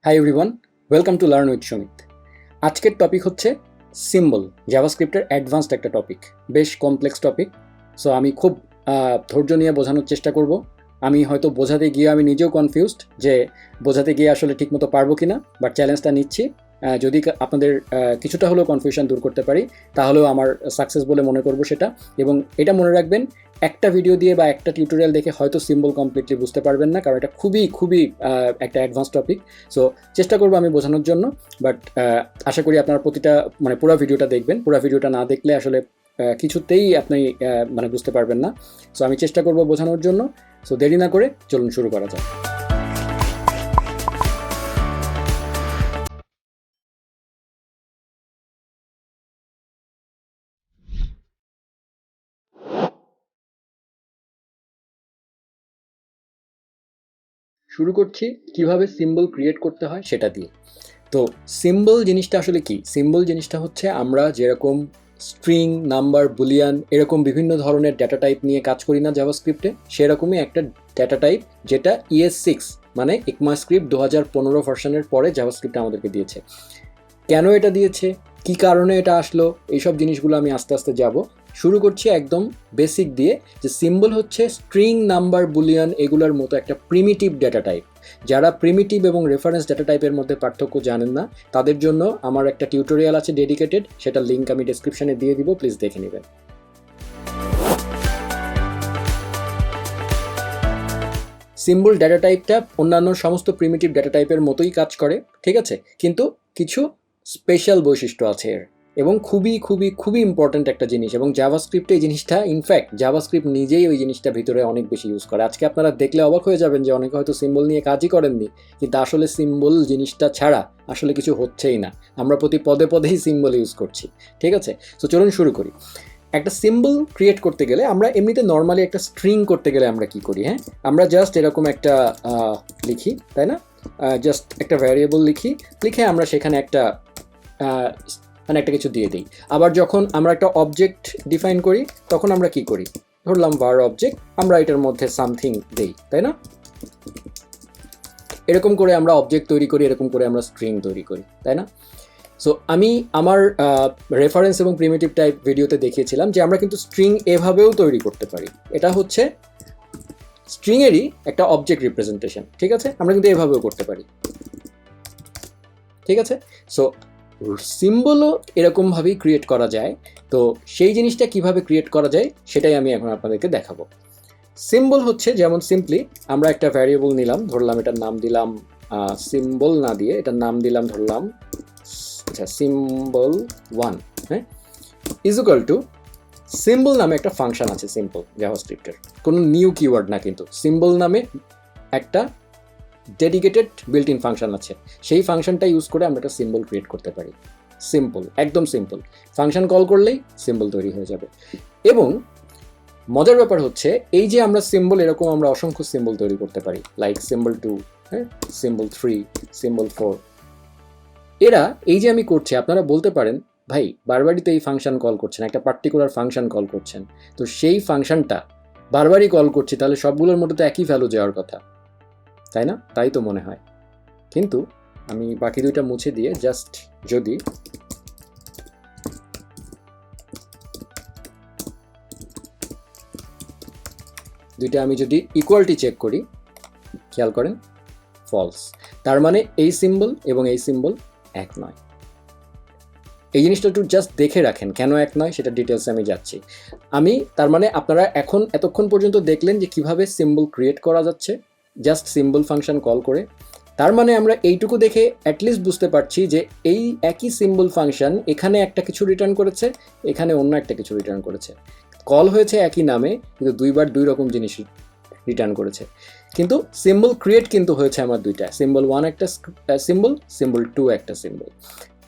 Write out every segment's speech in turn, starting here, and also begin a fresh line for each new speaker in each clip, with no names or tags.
Hi everyone, welcome to learn with Sumit. আজকের topic হচ্ছে symbol. জাভাস্ক্রিপ্টের advanced একটা টপিক, বেশ কমপ্লেক্স টপিক। সো আমি খুব ধৈর্য নিয়ে বোঝানোর চেষ্টা করব। আমি হয়তো বোঝাতে গিয়ে আমি নিজেও কনফিউজড যে বোঝাতে গিয়ে আসলে ঠিকমতো পারবো কি না, বাট চ্যালেঞ্জটা নিচ্ছি। যদি আপনাদের কিছুটা হলেও কনফিউশন দূর করতে পারি তাহলেও আমার সাকসেস বলে মনে করব সেটা। এবং এটা মনে রাখবেন, একটা ভিডিও দিয়ে বা একটা টিউটোরিয়াল দেখে হয়তো সিম্বল কমপ্লিটলি বুঝতে পারবেন না, কারণ এটা খুবই খুবই একটা অ্যাডভান্স টপিক। সো চেষ্টা করবো আমি বোঝানোর জন্য, বাট আশা করি আপনারা পুরো ভিডিওটা দেখবেন। পুরো ভিডিওটা না দেখলে আসলে কিছুতেই আপনি বুঝতে পারবেন না। সো আমি চেষ্টা করবো বোঝানোর জন্য। সো দেরি না করে চলুন শুরু করা যাক। শুরু করছি কিভাবে সিম্বল ক্রিয়েট করতে হয় সেটা দিয়ে। তো সিম্বল জিনিসটা আসলে কি? সিম্বল জিনিসটা হচ্ছে আমরা যেরকম স্ট্রিং, নাম্বার, বুলিয়ান এরকম বিভিন্ন ধরনের ডেটা টাইপ নিয়ে কাজ করি না জাভাস্ক্রিপ্টে, সেরকমই একটা ডেটা টাইপ যেটা ES6 মানে ইকমাস্ক্রিপ্ট 2015 ভার্সনের পরে জাভাস্ক্রিপ্ট আমাদেরকে দিয়েছে। কেন এটা দিয়েছে, কি কারণে এটা আসলো, এইসব জিনিসগুলো আমি আস্তে আস্তে যাব। শুরু করছি একদম বেসিক দিয়ে, যে সিম্বল হচ্ছে স্ট্রিং, নাম্বার, বুলিয়ান এগুলোর মতো একটা প্রিমিটিভ ডেটা টাইপ। যারা প্রিমিটিভ এবং রেফারেন্স ডেটা টাইপের মধ্যে পার্থক্য জানেন না, তাদের জন্য আমার একটা টিউটোরিয়াল আছে ডেডিকেটেড, সেটার লিঙ্ক আমি ডেসক্রিপশনে দিয়ে দিব, প্লিজ দেখে নেবেন। সিম্বল ডেটা টাইপটা অন্যান্য সমস্ত প্রিমিটিভ ডেটা টাইপের মতোই কাজ করে, ঠিক আছে, কিন্তু কিছু স্পেশাল বৈশিষ্ট্য আছে এর, এবং খুবই খুবই খুবই ইম্পর্ট্যান্ট একটা জিনিস। এবং জাভাস্ক্রিপ্টে এই জিনিসটা, ইনফ্যাক্ট জাভাস্ক্রিপ্ট নিজেই ওই জিনিসটা ভিতরে অনেক বেশি ইউজ করে। আজকে আপনারা দেখলে অবাক হয়ে যাবেন যে অনেকে হয়তো সিম্বল নিয়ে কাজই করেননি, কিন্তু আসলে সিম্বল জিনিসটা ছাড়া আসলে কিছু হচ্ছেই না। আমরা প্রতি পদে পদেই সিম্বল ইউজ করছি, ঠিক আছে। সো চলুন শুরু করি। একটা সিম্বল ক্রিয়েট করতে গেলে আমরা এমনিতে নর্মালি একটা স্ট্রিং করতে গেলে আমরা কি করি? হ্যাঁ, আমরা জাস্ট এরকম একটা লিখি, তাই না? জাস্ট একটা ভ্যারিয়েবল লিখে আমরা সেখানে একটা একটা কিছু দিয়ে দিই। আবার যখন আমরা একটা অবজেক্ট ডিফাইন করি তখন আমরা কি করি? ধরলাম var অবজেক্ট, আমরা এটার মধ্যে সামথিং দেই, তাই না? এরকম করে আমরা অবজেক্ট তৈরি করি, এরকম করে আমরা স্ট্রিং তৈরি করি, তাই না? সো আমি আমার রেফারেন্স এবং প্রিমিটিভ টাইপ ভিডিওতে দেখিয়েছিলাম যে আমরা কিন্তু স্ট্রিং এভাবেও তৈরি করতে পারি। এটা হচ্ছে স্ট্রিংয়েরই একটা অবজেক্ট রিপ্রেজেন্টেশন, ঠিক আছে? আমরা কিন্তু এভাবেও করতে পারি, ঠিক আছে। সো সিম্বলও এরকমভাবেই ক্রিয়েট করা যায়। তো সেই জিনিসটা কিভাবে ক্রিয়েট করা যায় সেটাই আমি এখন আপনাদেরকে দেখাবো। সিম্বল হচ্ছে যেমন সিম্পলি আমরা একটা ভ্যারিয়েবল নিলাম, ধরলাম এটার নাম দিলাম সিম্বল না দিয়ে এটার নাম দিলাম ধরলাম symbol1, হ্যাঁ, ইকুয়াল টু সিম্বল নামে একটা ফাংশন আছে সিম্পল জাভাস্ক্রিপ্টের, কোনো নিউ কিওয়ার্ড না, কিন্তু সিম্বল নামে একটা ডেডিকেটেড বিল্ট ইন ফাংশন আছে। সেই ফাংশনটা ইউজ করে আমরা একটা সিম্বল ক্রিয়েট করতে পারি। সিম্পল, একদম সিম্পল। ফাংশন কল করলেই সিম্বল তৈরি হয়ে যাবে। এবং মজার ব্যাপার হচ্ছে এই যে আমরা সিম্বল, এরকম আমরা অসংখ্য সিম্বল তৈরি করতে পারি, লাইক symbol2, হ্যাঁ, symbol3, symbol4। এরা এই যে আমি করছি, আপনারা বলতে পারেন ভাই বারবারই তো এই ফাংশন কল করছেন, একটা পার্টিকুলার ফাংশন কল করছেন, তো সেই ফাংশনটা বারবারই কল করছি, তাহলে সবগুলোর মধ্যে তো একই ভ্যালু যাওয়ার কথা, তাই না? তাই তো মনে হয়। কিন্তু আমি বাকি দুইটা মুছে দিয়ে জাস্ট যদি ইকুয়ালিটি চেক করি, খেয়াল করেন ফলস। তার মানে এই সিম্বল এবং এই সিম্বল এক নয়। এই জিনিসটা একটু জাস্ট দেখে রাখেন, কেন এক নয় সেটা ডিটেলসে আমি যাচ্ছি। তার মানে আপনারা এতক্ষণ পর্যন্ত দেখলেন যে কিভাবে সিম্বল ক্রিয়েট করা যাচ্ছে জাস্ট সিম্বল ফাংশন কল করে। তার মানে আমরা এইটুকু দেখে অ্যাটলিস্ট বুঝতে পারছি যে এই একই সিম্বল ফাংশন এখানে একটা কিছু রিটার্ন করেছে, এখানে অন্য একটা কিছু রিটার্ন করেছে। কল হয়েছে একই নামে, কিন্তু দুইবার দুই রকম জিনিস রিটার্ন করেছে। কিন্তু সিম্বল ক্রিয়েট কিন্তু হয়েছে আমার দুইটা, symbol1 একটা সিম্বল, symbol2 একটা সিম্বল।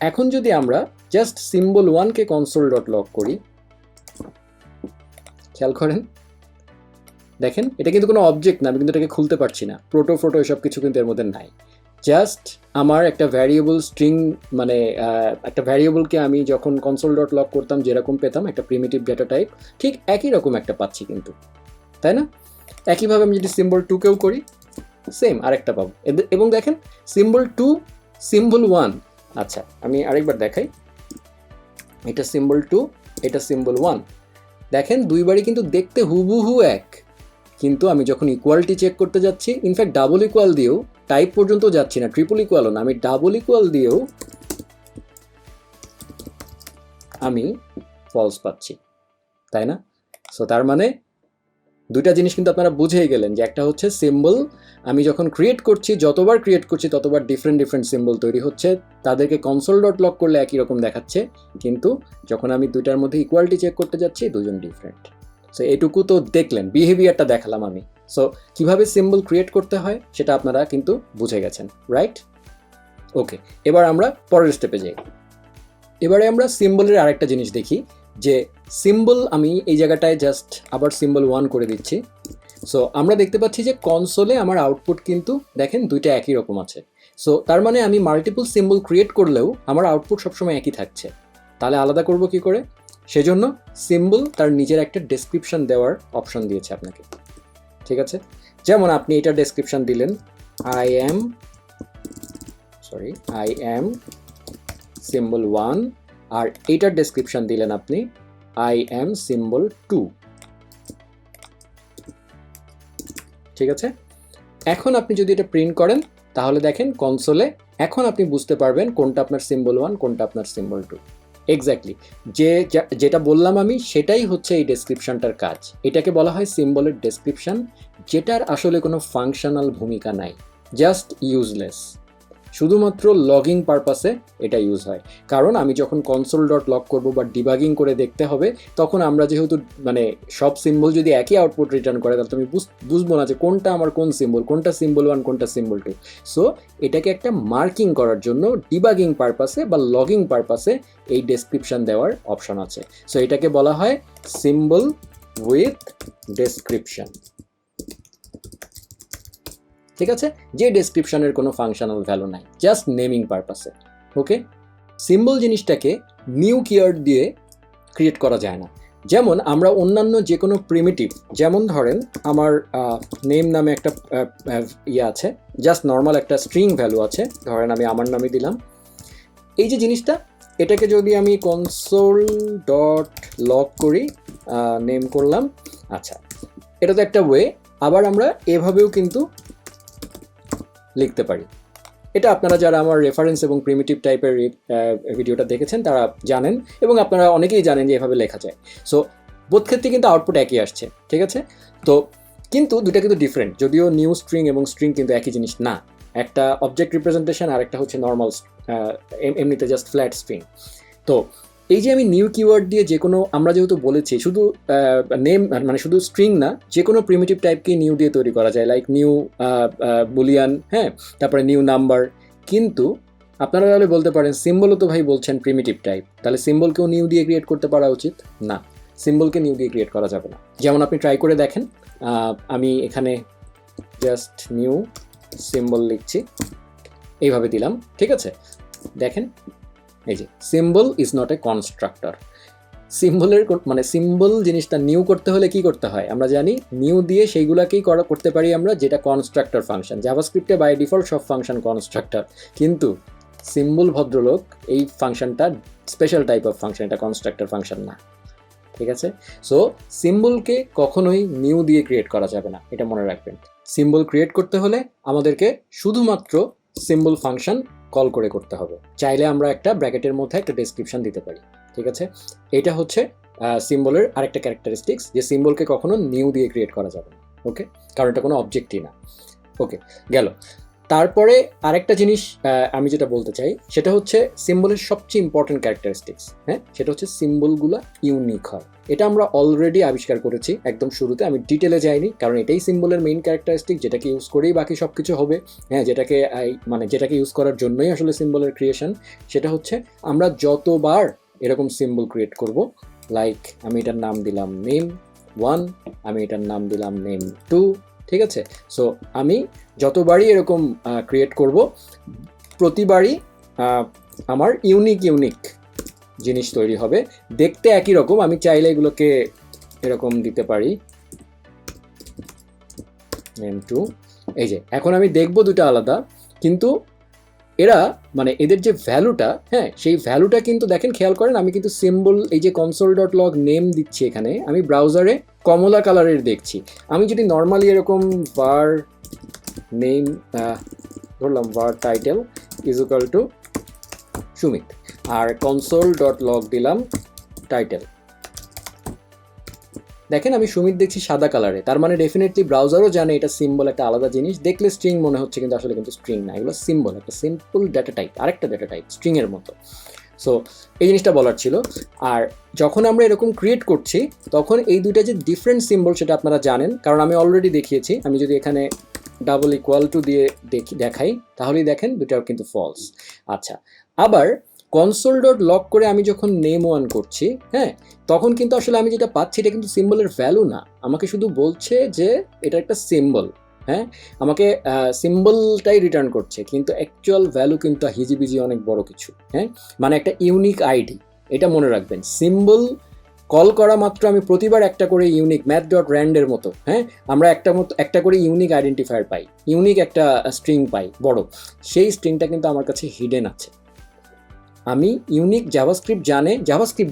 এখন যদি আমরা জাস্ট symbol1কে console.log করি, খেয়াল করেন, দেখেন এটা কিন্তু কোনো অবজেক্ট না, আমি কিন্তু এটাকে খুলতে পারছি না, ফটো এসব কিছু কিন্তু এর মধ্যে নাই। জাস্ট আমার একটা ভ্যারিয়েবল স্ট্রিং, একটা ভ্যারিয়েবলকে আমি যখন console.log করতাম যেরকম পেতাম একটা প্রিমিটিভ ডেটা টাইপ, ঠিক একই রকম একটা পাচ্ছি কিন্তু, তাই না? একইভাবে আমি যদি symbol2কেও করি, সেম আরেকটা পাবো। এবং দেখেন সিম্বল 2, সিম্বল 1। আচ্ছা আমি আরেকবার দেখাই, এটা সিম্বল 2, এটা সিম্বল 1। দেখেন দুইবারই কিন্তু দেখতে হুবহু এক, কিন্তু আমি যখন ইকুয়ালিটি চেক করতে যাচ্ছি, ইনফ্যাক্ট ডাবল ইকুয়াল দিয়েও, টাইপ পর্যন্ত যাচ্ছি না, ট্রিপল ইকুয়ালও না, আমি ডাবল ইকুয়াল দিয়েও আমি ফলস পাচ্ছি, তাই না? সো তার মানে দুইটা জিনিস কিন্তু আপনারা বুঝেই গেলেন, যে একটা হচ্ছে সিম্বল আমি যখন ক্রিয়েট করছি, যতবার ক্রিয়েট করছি ততবার ডিফারেন্ট ডিফারেন্ট সিম্বল তৈরি হচ্ছে, তাদেরকে কনসোল ডট লগ করলে একই রকম দেখাচ্ছে, কিন্তু যখন আমি দুইটার মধ্যে ইকুয়ালিটি চেক করতে যাচ্ছি দুজন ডিফারেন্ট। সো এটুকু তো দেখলেন, বিহেভিয়ারটা দেখালাম আমি। সো কিভাবে সিম্বল ক্রিয়েট করতে হয় সেটা আপনারা কিন্তু বুঝে গেছেন, রাইট? ওকে, এবার আমরা পরের স্টেপে যাই। এবারে আমরা সিম্বলের আরেকটা জিনিস দেখি, যে সিম্বল আমি এই জায়গাটায় জাস্ট আবার সিম্বল 1 করে দিচ্ছি। সো আমরা দেখতে পাচ্ছি যে কনসোলে আমার আউটপুট কিন্তু দেখেন দুইটা একই রকম আছে। সো তার মানে আমি মাল্টিপল সিম্বল ক্রিয়েট করলেও আমার আউটপুট সবসময় একই থাকছে। তাহলে আলাদা করব কি করে? সেজন্য সিম্বল তার নিজের একটা ডেসক্রিপশন দেওয়ার অপশন দিয়েছে আপনাকে, ঠিক আছে? যেমন আপনি এটা ডেসক্রিপশন দিলেন, আই অ্যাম সিম্বল 1, আর এইটার ডেসক্রিপশন দিলেন আপনি আই অ্যাম সিম্বল 2, ঠিক আছে? এখন আপনি যদি এটা প্রিন্ট করেন তাহলে দেখেন কনসোলে এখন আপনি বুঝতে পারবেন কোনটা আপনার সিম্বল 1, কোনটা আপনার সিম্বল 2। এক্স্যাক্টলি যেটা বললাম আমি, সেটাই হচ্ছে এই ডেসক্রিপশনটার কাজ। এটাকে বলা হয় সিম্বলের ডেসক্রিপশন, যেটার আসলে কোনো ফাংশনাল ভূমিকা নাই, জাস্ট ইউজলেস। শুধুমাত্র লগিং পারপাসে এটা ইউজ হয়। কারণ আমি যখন কনসোল ডট লগ করবো বা ডিবাগিং করে দেখতে হবে, তখন আমরা যেহেতু মানে সব সিম্বল যদি একই আউটপুট রিটার্ন করে, তাহলে তুমি বুঝবো না যে কোনটা আমার কোন সিম্বল, কোনটা সিম্বল 1, কোনটা সিম্বল 2। সো এটাকে একটা মার্কিং করার জন্য ডিবাগিং পারপাসে বা লগিং পারপাসে এই ডেসক্রিপশন দেওয়ার অপশন আছে। সো এটাকে বলা হয় সিম্বল উইথ ডেসক্রিপশন, ঠিক আছে? যে ডেসক্রিপশনের কোনো ফাংশনাল ভ্যালু নাই, জাস্ট নেমিং পারপাসে। ওকে, সিম্বল জিনিসটাকে নিউ কিওয়ার্ড দিয়ে ক্রিয়েট করা যায় না। যেমন আমরা অন্যান্য যে কোনো প্রিমিটিভ, যেমন ধরেন আমার নেম নামে একটা ইয়ে আছে, জাস্ট নর্মাল একটা স্ট্রিং ভ্যালু আছে, ধরেন আমি আমার নামে দিলাম। এই যে জিনিসটা, এটাকে যদি আমি কনসোল ডট লগ করি, নেম করলাম, আচ্ছা এটা তো একটা ওয়ে। আবার আমরা এভাবেও কিন্তু লিখতে পারি। এটা আপনারা যারা আমার রেফারেন্স এবং প্রিমিটিভ টাইপের ভিডিওটা দেখেছেন তারা জানেন, এবং আপনারা অনেকেই জানেন যে এভাবে লেখা যায়। সো বোধ ক্ষেত্রে কিন্তু আউটপুট একই আসছে, ঠিক আছে? তো কিন্তু দুটা কিন্তু ডিফারেন্ট, যদিও নিউ স্ট্রিং এবং স্ট্রিং কিন্তু একই জিনিস না। একটা অবজেক্ট রিপ্রেজেন্টেশন আর একটা হচ্ছে নর্মাল এমনিতে জাস্ট ফ্ল্যাট স্ট্রিং। তো এই যে আমি নিউ কিওয়ার্ড দিয়ে যে কোনো, আমরা যেহেতু বলেছি শুধু নেম মানে শুধু স্ট্রিং না, যে কোনো প্রিমিটিভ টাইপকে নিউ দিয়ে তৈরি করা যায়, লাইক নিউ বুলিয়ান, হ্যাঁ, তারপরে নিউ নাম্বার। কিন্তু আপনারা তাহলে বলতে পারেন সিম্বলও তো ভাই বলছেন প্রিমিটিভ টাইপ, তাহলে সিম্বলকেও নিউ দিয়ে ক্রিয়েট করতে পারা উচিত না। সিম্বলকে নিউ দিয়ে ক্রিয়েট করা যাবে না। যেমন আপনি ট্রাই করে দেখেন, আমি এখানে জাস্ট নিউ সিম্বল লিখছি, এইভাবে দিলাম, ঠিক আছে? দেখেন এই যে symbol is not a constructor. সিম্বলের মানে সিম্বল জিনিসটা নিউ করতে হলে কি করতে হয় আমরা জানি, নিউ দিয়ে সেইগুলোকেই করতে পারি আমরা, যেটা কনস্ট্রাক্টর ফাংশন। জাভাস্ক্রিপ্টে বাই ডিফল্ট সব ফাংশন কনস্ট্রাক্টর, কিন্তু সিম্বল ভদ্রলোক এই ফাংশনটা স্পেশাল টাইপ অফ ফাংশন, এটা কনস্ট্রাক্টর ফাংশন না, ঠিক আছে? সো সিম্বলকে কখনোই নিউ দিয়ে ক্রিয়েট করা যাবে না, এটা মনে রাখবেন। সিম্বল ক্রিয়েট করতে হলে আমাদেরকে শুধুমাত্র সিম্বল ফাংশন কল করে করতে হবে। চাইলে আমরা একটা ব্র্যাকেটের মধ্যে একটা ডেসক্রিপশন দিতে পারি, ঠিক আছে? এটা হচ্ছে সিম্বলের আরেকটা ক্যারেক্টারিস্টিক্স, যে সিম্বলকে কখনো নিউ দিয়ে ক্রিয়েট করা যাবে না, ওকে? কারণ এটা কোনো অবজেক্টই না। ওকে, গেল। তারপরে আরেকটা জিনিস আমি যেটা বলতে চাই সেটা হচ্ছে সিম্বলের সবচেয়ে ইম্পর্টেন্ট ক্যারেক্টারিস্টিক্স, হ্যাঁ, সেটা হচ্ছে সিম্বলগুলো ইউনিক হয়। এটা আমরা অলরেডি আবিষ্কার করেছি একদম শুরুতে, আমি ডিটেলে যাইনি, কারণ এটাই সিম্বলের মেইন ক্যারেক্টারিস্টিক, যেটাকে ইউজ করেই বাকি সব কিছু হবে, হ্যাঁ, যেটাকে ইউজ করার জন্যই আসলে সিম্বলের ক্রিয়েশন। সেটা হচ্ছে আমরা যতবার এরকম সিম্বল ক্রিয়েট করব, লাইক আমি এটার নাম দিলাম নেম 1, আমি এটার নাম দিলাম নেম 2, ঠিক আছে? সো আমি যতবারই এরকম ক্রিয়েট করব, প্রতিবারই আমার ইউনিক জিনিস তৈরি হবে, দেখতে একই রকম। আমি চাইলে এগুলোকে এরকম দিতে পারি, নেম 2, এই যে এখন আমি দেখবো দুটো আলাদা, কিন্তু এরা মানে এদের যে ভ্যালুটা, হ্যাঁ সেই ভ্যালুটা কিন্তু দেখেন, খেয়াল করেন আমি কিন্তু সিম্বল এই যে console.log নেম দিচ্ছি, এখানে আমি ব্রাউজারে কমলা কালারের দেখছি। আমি যদি নর্মালি এরকম var নেম ধরলাম var title is equal to Sumit, আর console.log দিলাম টাইটেল, দেখেন আমি সুমিত দেখছি সাদা কালারে, তার মানে ডেফিনেটলি ব্রাউজারও জানে এটা সিম্বল একটা আলাদা জিনিস। দেখলে স্ট্রিং মনে হচ্ছে, কিন্তু আসলে কিন্তু স্ট্রিং না, এগুলো সিম্বল, একটা সিম্পল ডেটা টাইপ, আরেকটা ডেটা টাইপ স্ট্রিং এর মতো। সো এই জিনিসটা বলার ছিল। আর যখন আমরা এরকম ক্রিয়েট করছি তখন এই দুইটা যে ডিফারেন্ট সিম্বল সেটা আপনারা জানেন, কারণ আমি অলরেডি দেখিয়েছি। আমি যদি এখানে ডাবল ইকুয়াল টু দিয়ে দেখাই তাহলেই দেখেন দুটাও কিন্তু ফলস। আচ্ছা, আবার console.log করে আমি যখন নেম ওয়ান করছি, হ্যাঁ তখন কিন্তু আসলে আমি যেটা পাচ্ছি এটা কিন্তু সিম্বলের ভ্যালু না, আমাকে শুধু বলছে যে এটা একটা সিম্বল, হ্যাঁ আমাকে সিম্বলটাই রিটার্ন করছে, কিন্তু অ্যাকচুয়াল ভ্যালু কিন্তু হিজিবিজি অনেক বড় কিছু। হ্যাঁ মানে একটা ইউনিক আইডি, এটা মনে রাখবেন। সিম্বল কল করা মাত্র আমি প্রতিবার একটা করে ইউনিক math.rand-এর মতো, হ্যাঁ আমরা একটা করে ইউনিক আইডেন্টিফায়ার পাই, ইউনিক একটা স্ট্রিং পাই বড়, সেই স্ট্রিংটা কিন্তু আমার কাছে হিডেন আছে। আমি ইউনিক জাভাস্ক্রিপ্ট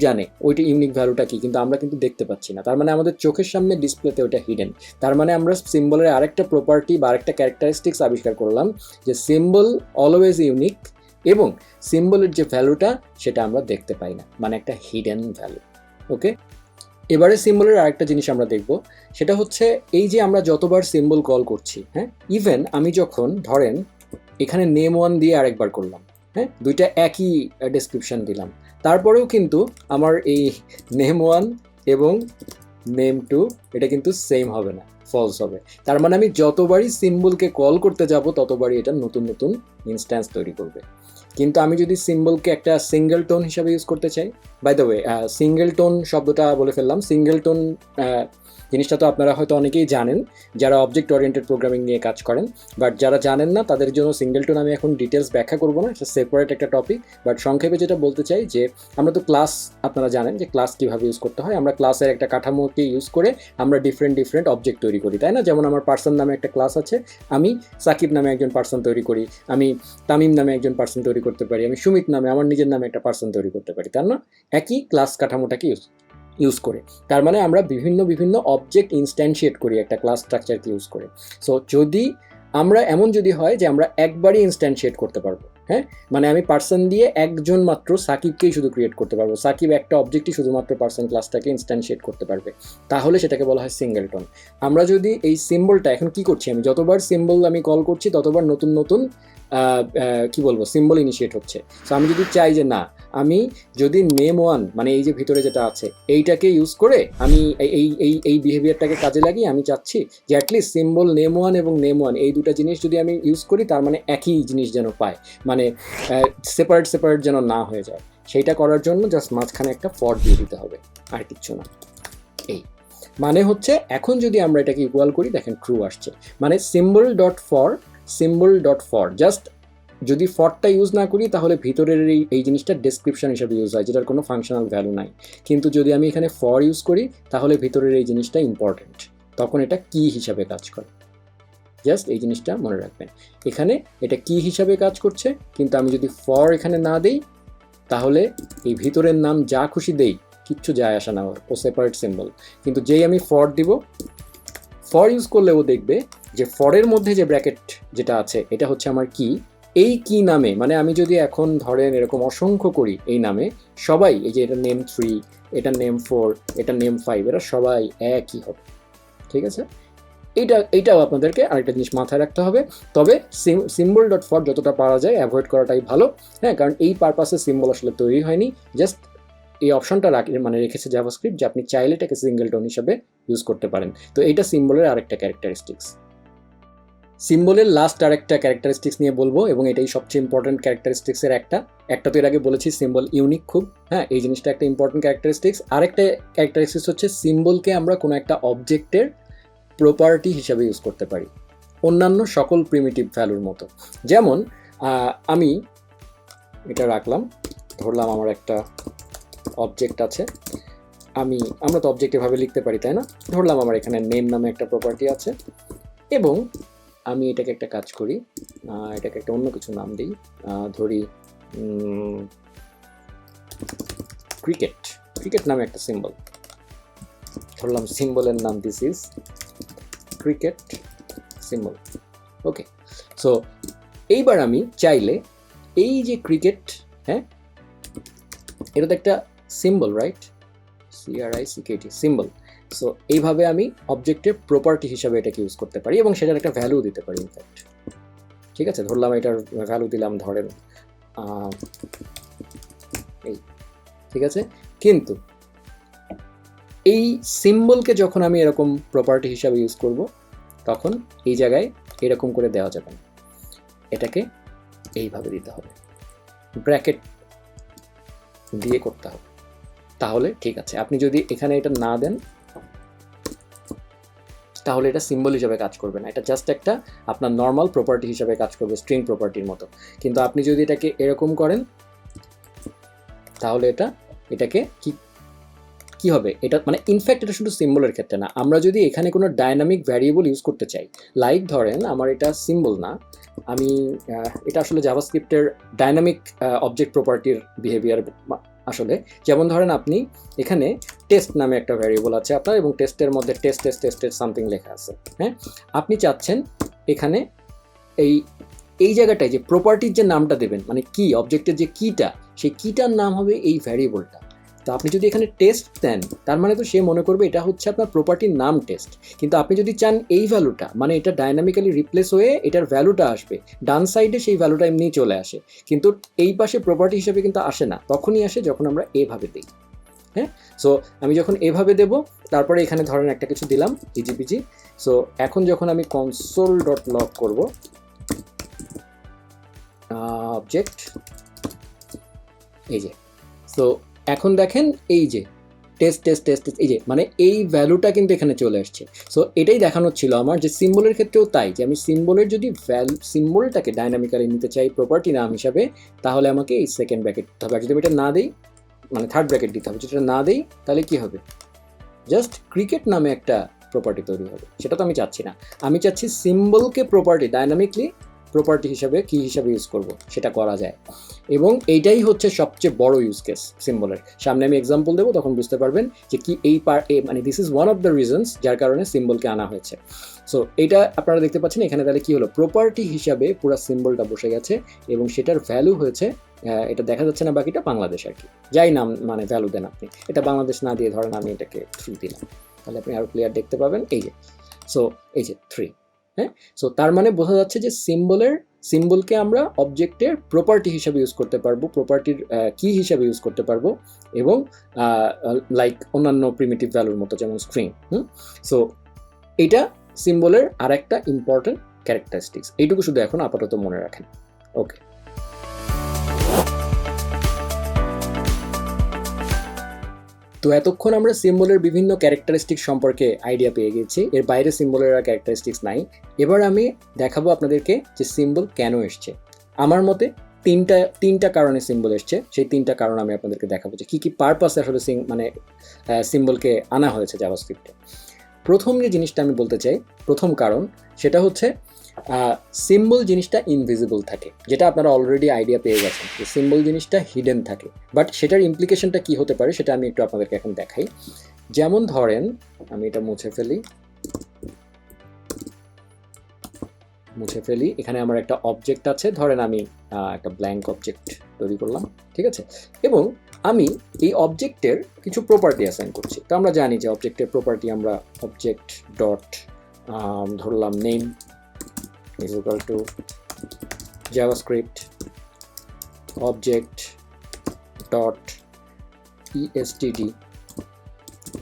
জানে ওইটা ইউনিক ভ্যালুটা কি, কিন্তু আমরা কিন্তু দেখতে পাচ্ছি না, তার মানে আমাদের চোখের সামনে ডিসপ্লেতে ওইটা হিডেন। তার মানে আমরা সিম্বলের আরেকটা প্রপার্টি বা আরেকটা ক্যারেক্টারিস্টিক্স আবিষ্কার করলাম, যে সিম্বল অলওয়েজ ইউনিক, এবং সিম্বলের যে ভ্যালুটা সেটা আমরা দেখতে পাই না, মানে একটা হিডেন ভ্যালু। ওকে, এবারে সিম্বলের আরেকটা জিনিস আমরা দেখব, সেটা হচ্ছে এই যে আমরা যতবার সিম্বল কল করছি, হ্যাঁ ইভেন আমি যখন ধরেন এখানে নেম ওয়ান দিয়ে আরেকবার করলাম, হ্যাঁ দুইটা একই ডেসক্রিপশন দিলাম, তারপরেও কিন্তু আমার এই নেম ওয়ান এবং নেম টু এটা কিন্তু সেম হবে না, ফলস হবে। তার মানে আমি যতবারই সিম্বলকে কল করতে যাব ততবারই এটা নতুন নতুন ইনস্ট্যান্স তৈরি করবে। কিন্তু আমি যদি সিম্বলকে একটা সিঙ্গেল টোন হিসাবে ইউজ করতে চাই, by the way single tone শব্দটা বলে ফেললাম, সিঙ্গেল টোন জিনিসটা তো আপনারা হয়তো অনেকেই জানেন যারা অবজেক্ট ওরিয়েন্টেড প্রোগ্রামিং নিয়ে কাজ করেন, বাট যারা জানেন না তাদের জন্য সিঙ্গেল টোন আমি এখন ডিটেলস ব্যাখ্যা করবো না, এটা সেপারেট একটা টপিক। বাট সংক্ষেপে যেটা বলতে চাই যে আমরা তো ক্লাস, আপনারা জানেন যে ক্লাস কীভাবে ইউজ করতে হয়, আমরা ক্লাসের একটা কাঠামোকে ইউজ করে আমরা ডিফারেন্ট অবজেক্ট তৈরি করি, তাই না? যেমন আমার পার্সন নামে একটা ক্লাস আছে, আমি সাকিব নামে একজন পার্সন তৈরি করি, আমি তামিম নামে একজন পার্সন তৈরি করতে পারি, আমি সুমিত নামে আমার নিজের নামে একটা পার্সন তৈরি করতে পারি, তার না একই ক্লাস কাঠামোটাকে ইউজ করে। তার মানে আমরা বিভিন্ন অবজেক্ট ইনস্ট্যান্সিয়েট করি একটা ক্লাস স্ট্রাকচারকে ইউজ করে। সো যদি আমরা এমন যদি হয় যে আমরা একবারই ইনস্ট্যান্সিয়েট করতে পারবো, হ্যাঁ মানে আমি পার্সন দিয়ে একজন মাত্র সাকিবকেই শুধু ক্রিয়েট করতে পারবো, সাকিব একটা অবজেক্টই শুধুমাত্র পার্সন ক্লাসটাকে ইনস্ট্যান্সিয়েট করতে পারবে, তাহলে সেটাকে বলা হয় সিঙ্গেলটন। আমরা যদি এই সিম্বলটা এখন কি করছি, আমি যতবার সিম্বল আমি কল করছি ততবার নতুন কি বলবো সিম্বল ইনিশিয়েট হচ্ছে। সো আমি যদি চাই যে না, আমি যদি নেম ওয়ান মানে এই যে ভিতরে যেটা আছে এইটাকে ইউজ করে আমি এই বিহেভিয়ারটাকে কাজে লাগিয়ে আমি চাচ্ছি যে অ্যাটলিস্ট সিম্বল নেম ওয়ান এবং নেম ওয়ান এই দুটা জিনিস যদি আমি ইউজ করি তার মানে একই জিনিস যেন পায়, মানে সেপারেট যেন না হয়ে যায়, সেইটা করার জন্য জাস্ট মাঝখানে একটা ফর দিয়ে দিতে হবে, আর কিচ্ছু না। এই মানে হচ্ছে এখন যদি আমরা এটাকে ইকুয়াল করি দেখেন ট্রু আসছে, মানে symbol.for জাস্ট যদি ফরটা ইউজ না করি তাহলে ভিতরের এই জিনিসটা ডেসক্রিপশন হিসেবে ইউজ হয়, যেটার কোনো ফাংশনাল ভ্যালু নাই। কিন্তু যদি আমি এখানে ফর ইউজ করি তাহলে ভিতরের এই জিনিসটা ইম্পর্টেন্ট, তখন এটা কি হিসাবে কাজ করে, জাস্ট এই জিনিসটা মনে রাখবেন। এখানে এটা কি হিসাবে কাজ করছে, কিন্তু আমি যদি ফর এখানে না দেই তাহলে এই ভিতরের নাম যা খুশি দেই কিচ্ছু যায় আসা না, ও সেপারেট সিম্বল। কিন্তু যেই আমি ফর দিব, ফর ইউজ করলে ও দেখবে যে ফরের মধ্যে যে ব্র্যাকেট যেটা আছে এটা হচ্ছে আমার কি, এই কি নামে, মানে আমি যদি এখন ধরেন এরকম অসংখ্য করি এই নামে, সবাই এই যে এটা নেম 3, এটা নেম 4, এটা নেম 5, এরা সবাই একই হবে, ঠিক আছে? এইটাও আপনাদেরকে আরেকটা জিনিস মাথায় রাখতে হবে। তবে symbol.for যতটা পারা যায় অ্যাভয়েড করাটাই ভালো, হ্যাঁ কারণ এই পারপাসে সিম্বল আসলে তৈরি হয়নি, জাস্ট এই অপশনটা রেখেছে জাভাস্ক্রিপ্ট যে আপনি চাইলে এটাকে সিঙ্গেলটন হিসাবে ইউজ করতে পারেন। তো এইটা সিম্বলের আরেকটা ক্যারেক্টারিস্টিক্স। সিম্বলের লাস্ট আরেকটা ক্যারেক্টারিস্টিক্স নিয়ে বলবো, এবং এটাই সবচেয়ে ইম্পর্টেন্ট ক্যারেক্টারিস্টিক্সের একটা তো এর আগে বলেছি সিম্বল ইউনিক খুব, হ্যাঁ এই জিনিসটা একটা ইম্পর্টেন্ট ক্যারেক্টারিস্টিক্স। আরেকটা ক্যারেক্টারিস্টিক্স হচ্ছে সিম্বলকে আমরা কোনো একটা অবজেক্টের প্রপার্টি হিসাবে ইউজ করতে পারি অন্যান্য সকল প্রিমিটিভ ভ্যালুর মতো। যেমন আমি এটা রাখলাম, ধরলাম আমার একটা অবজেক্ট আছে, আমরা তো অবজেক্ট এভাবে লিখতে পারি তাই না, ধরলাম আমার এখানে নেম নামে একটা প্রপার্টি আছে, এবং আমি এটাকে একটা কাজ করি, এটাকে একটা অন্য কিছু নাম দিই, ধরি ক্রিকেট। ক্রিকেট নামে একটা সিম্বল ধরলাম, সিম্বলের নাম this is cricket symbol. Okay, so এইবার আমি চাইলে এই যে ক্রিকেট, হ্যাঁ এটা তো একটা symbol, right? CRICKT symbol. So এইভাবে আমি অবজেক্টের প্রপার্টি হিসাবে এটাকে ইউজ করতে পারি এবং সেটার একটা ভ্যালু দিতে পারি ইনফ্যাক্ট। ঠিক আছে, ধরলাম এটার ভ্যালু দিলাম ধরেন এই, ঠিক আছে। কিন্তু এই সিম্বলকে যখন আমি এরকম প্রপার্টি হিসাবে ইউজ করব তখন এই জায়গায় এরকম করে দেওয়া যাবে না, এটাকে এইভাবে দিতে হবে, ব্র্যাকেট দিয়ে করতে হবে, তাহলে ঠিক আছে। আপনি যদি এখানে এটা না দেন তাহলে এটা সিম্বল হিসাবে কাজ করবে না, এটা জাস্ট একটা আপনার নর্মাল প্রপার্টি হিসাবে কাজ করবে, স্ট্রিং প্রপার্টির মতো। কিন্তু আপনি যদি এটাকে এরকম করেন তাহলে এটাকে কি হবে, এটা মানে ইনফ্যাক্ট এটা শুধু সিম্বলের ক্ষেত্রে না, আমরা যদি এখানে কোনো ডাইনামিক ভ্যারিয়েবল ইউজ করতে চাই, লাইক ধরেন আমার এটা সিম্বল না, আমি এটা আসলে জাভাস্ক্রিপ্টের ডাইনামিক অবজেক্ট প্রপার্টির বিহেভিয়ার আসলে। যেমন ধরেন আপনি এখানে টেস্ট নামে একটা ভ্যারিয়েবল আছে আপনার, এবং টেস্টের মধ্যে টেস্টের সামথিং লেখা আছে, হ্যাঁ। আপনি চাচ্ছেন এখানে এই জায়গাটায় যে প্রপার্টির যে নামটা দেবেন, মানে কি অবজেক্টের যে কিটা, সেই কিটার নাম হবে এই ভ্যারিয়েবলটা। তো আপনি যদি এখানে টেস্ট দেন তার মানে তো সে মনে করবে এটা হচ্ছে আপনার প্রপার্টির নাম টেস্ট। কিন্তু আপনি যদি চান এই ভ্যালুটা, মানে এটা ডাইনামিক্যালি রিপ্লেস হয়ে এটার ভ্যালুটা আসবে ডান সাইডে, সেই ভ্যালুটা এমনিই চলে আসে, কিন্তু এই পাশে প্রপার্টি হিসেবে কিন্তু আসে না, তখনই আসে যখন আমরা এভাবে দিই, হ্যাঁ। সো আমি যখন এভাবে দেব, তারপরে এখানে ধরেন একটা কিছু দিলাম ইজিপিজি। সো এখন যখন আমি console.log করব অবজেক্ট, এই যে, সো এখন দেখেন এই যে টেস্ট, এই যে মানে এই ভ্যালুটা কিন্তু এখানে চলে আসছে। সো এটাই দেখানো ছিল আমার, যে সিম্বলের ক্ষেত্রেও তাই, যে আমি সিম্বলের যদি সিম্বলটাকে ডাইনামিক্যালি নিতে চাই প্রপার্টি নাম হিসাবে, তাহলে আমাকে এই সেকেন্ড ব্র্যাকেট দিতে হবে, আর যদি আমি এটা না দিই মানে থার্ড ব্র্যাকেট দিতে হবে, যেটা না দিই তাহলে কি হবে, জাস্ট ক্রিকেট নামে একটা প্রপার্টি তৈরি হবে। সেটা তো আমি চাচ্ছি না, আমি চাচ্ছি সিম্বলকে প্রপার্টি ডাইনামিকলি প্রপার্টি হিসাবে কি হিসাবে ইউজ করব সেটা করা যায়, এবং এইটাই হচ্ছে সবচেয়ে বড় ইউজ কেস সিম্বলের। সামনে আমি এক্সাম্পল দেবো, তখন বুঝতে পারবেন যে কি এই মানে this is one of the reasons যার কারণে সিম্বলকে আনা হয়েছে। সো এটা আপনারা দেখতে পাচ্ছেন এখানে, তাহলে কি হলো, প্রপার্টি হিসাবে পুরো সিম্বলটা বসে গেছে এবং সেটার ভ্যালু হয়েছে, এটা দেখা যাচ্ছে না বাকিটা, বাংলাদেশ আর কি, যাই নাম মানে ভ্যালু দেন আপনি, এটা বাংলাদেশ না দিয়ে ধরেন আমি এটাকে 3 দিলাম, তাহলে আপনি আরও ক্লিয়ার দেখতে পাবেন, এই যে। সো এই যে 3, হ্যাঁ। সো তার মানে বোঝা যাচ্ছে যে সিম্বলকে আমরা অবজেক্টের প্রপার্টি হিসাবে ইউজ করতে পারবো, প্রপার্টির কি হিসাবে ইউজ করতে পারবো, এবং লাইক অন্যান্য প্রিমিটিভ ভ্যালুর মতো যেমন স্ট্রিং। সো এটা সিম্বলের আর একটা ইম্পর্টেন্ট ক্যারেক্টারিস্টিক্স, এইটুকু শুধু এখন আপাতত মনে রাখেন। ওকে, তো এতক্ষণ আমরা সিম্বলের বিভিন্ন ক্যারেক্টারিস্টিক্স সম্পর্কে আইডিয়া পেয়ে গেছি, এর বাইরে সিম্বলের আর ক্যারেক্টারিস্টিক্স নাই। এবার আমি দেখাবো আপনাদেরকে যে সিম্বল কেন এসছে। আমার মতে তিনটা কারণে সিম্বল এসছে, সেই তিনটা কারণ আমি আপনাদেরকে দেখাবো যে কী পারপাসে আসলে সিম্বলকে আনা হয়েছে জাভাস্ক্রিপ্টে। প্রথম যে জিনিসটা আমি বলতে চাই, প্রথম কারণ, সেটা হচ্ছে সিম্বল জিনিসটা ইনভিজিবল থাকে, যেটা আপনারা অলরেডি আইডিয়া পেয়ে গেছেন যে সিম্বল জিনিসটা হিডেন থাকে। বাট সেটার ইমপ্লিকেশনটা কী হতে পারে সেটা আমি একটু আপনাদেরকে এখন দেখাই। যেমন ধরেন আমি এটা মুছে ফেলি, এখানে আমার একটা অবজেক্ট আছে, ধরেন আমি একটা ব্ল্যাঙ্ক অবজেক্ট তৈরি করলাম, ঠিক আছে, এবং আমি এই অবজেক্টের কিছু প্রপার্টি অ্যাসাইন করছি। তো আমরা জানি যে অবজেক্টের প্রপার্টি আমরা অবজেক্ট ডট ধরলাম name is equal to javascript object dot estd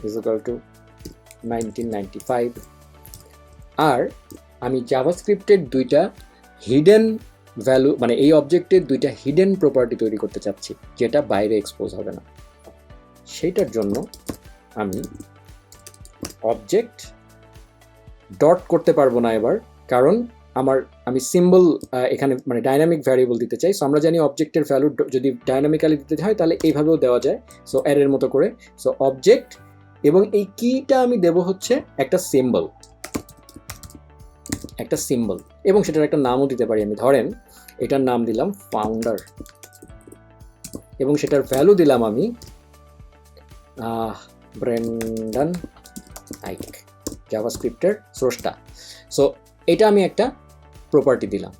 is equal to 1995, আর আমি জাভাস্ক্রিপ্টের দুইটা হিডেন ভ্যালু, মানে এই অবজেক্টের দুইটা হিডেন প্রপার্টি তৈরি করতে চাচ্ছি যেটা বাইরে এক্সপোজ হবে না। সেইটার জন্য আমি অবজেক্ট ডট করতে পারবো না এবার, কারণ আমি সিম্বল এখানে মানে ডাইনামিক ভ্যারিয়েবল দিতে চাই। সো আমরা জানি অবজেক্টের ভ্যালু যদি ডাইনামিক্যালি দিতে হয় তাহলে এইভাবেও দেওয়া যায়, সো অ্যারের মতো করে। সো অবজেক্ট, এবং এই কিটা আমি দেব হচ্ছে একটা সিম্বল, একটা সিম্বল, এবং সেটার একটা নামও দিতে পারি আমি। ধরেন এটার নাম দিলাম ফাউন্ডার, এবং সেটার ভ্যালু দিলাম আমি ব্রেন্ডন আইক, জাভাস্ক্রিপ্টের স্রষ্টা। সো এটা আমি একটা প্রপার্টি দিলাম।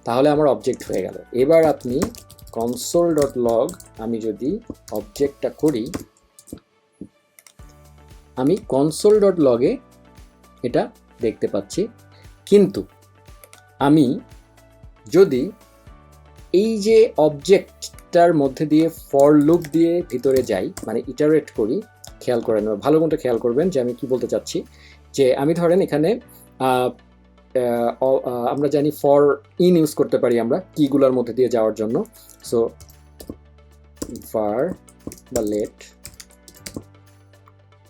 তাহলে আমার অবজেক্ট হয়ে গেল। এবার আপনি console.log, আমি যদি অবজেক্টটা করি, আমি console.log এ এটা দেখতে পাচ্ছি। কিন্তু আমি যদি এই যে অবজেক্টটার মধ্যে দিয়ে ফর লুপ দিয়ে ভিতরে যাই, মানে ইটারেট করি, খেয়াল করেন, ভালো মতো খেয়াল করবেন যে আমি কি বলতে চাচ্ছি। যে আমি ধরেন এখানে আমরা জানি ফর ইন ইউজ করতে পারি আমরা কিগুলোর মধ্যে দিয়ে যাওয়ার জন্য। সো var বা let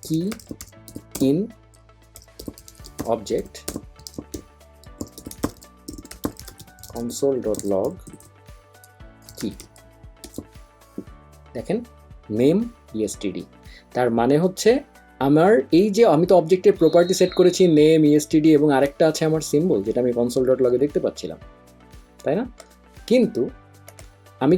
key in object console.log key, দেখেন name estd। তার মানে হচ্ছে আমার এই যে আমি তো অবজেক্টের প্রপার্টি সেট করেছি নেম estd, এবং আরেকটা আছে আমার সিম্বল, যেটা আমি console.log এ দেখতে পাচ্ছিলাম, তাই না? কিন্তু আমি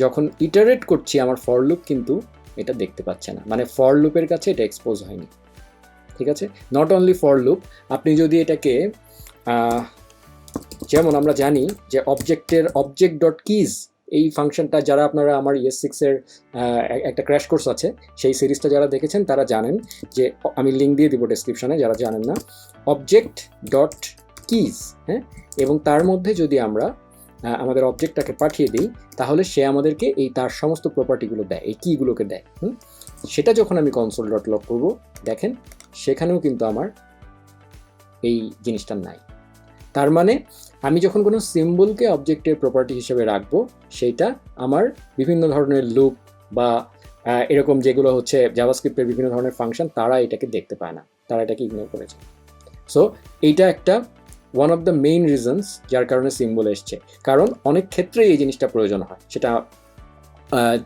যখন ইটারেট করছি আমার ফর লুপ কিন্তু এটা দেখতে পাচ্ছে না, মানে ফর লুপের কাছে এটা এক্সপোজ হয়নি। ঠিক আছে, নট অনলি ফর লুপ, আপনি যদি এটাকে যেমন আমরা জানি যে অবজেক্ট ডট কিজ, এই ফাংশনটা যারা আপনারা আমার ES6 এর একটা ক্র্যাশ কোর্স আছে সেই সিরিজটা যারা দেখেছেন তারা জানেন, যে আমি লিঙ্ক দিয়ে দিব ডেসক্রিপশনে যারা জানেন না। অবজেক্ট ডট কিজ, হ্যাঁ, এবং তার মধ্যে যদি আমরা আমাদের অবজেক্টটাকে পাঠিয়ে দিই, তাহলে সে আমাদেরকে এই তার সমস্ত প্রপার্টিগুলো দেয়, এই কিগুলোকে দেয়। সেটা যখন আমি console.log করব, দেখেন সেখানেও কিন্তু আমার এই জিনিসটা নাই। তার মানে আমি যখন কোনো সিম্বলকে অবজেক্টের প্রপার্টি হিসেবে রাখবো, সেইটা আমার বিভিন্ন ধরনের লুপ বা এরকম যেগুলো হচ্ছে জাভাস্ক্রিপ্টের বিভিন্ন ধরনের ফাংশন, তারা এটাকে দেখতে পায় না, তারা এটাকে ইগনোর করেছে। সো এইটা একটা one of the main reasons যার কারণে সিম্বল এসছে। কারণ অনেক ক্ষেত্রেই এই জিনিসটা প্রয়োজন হয়, সেটা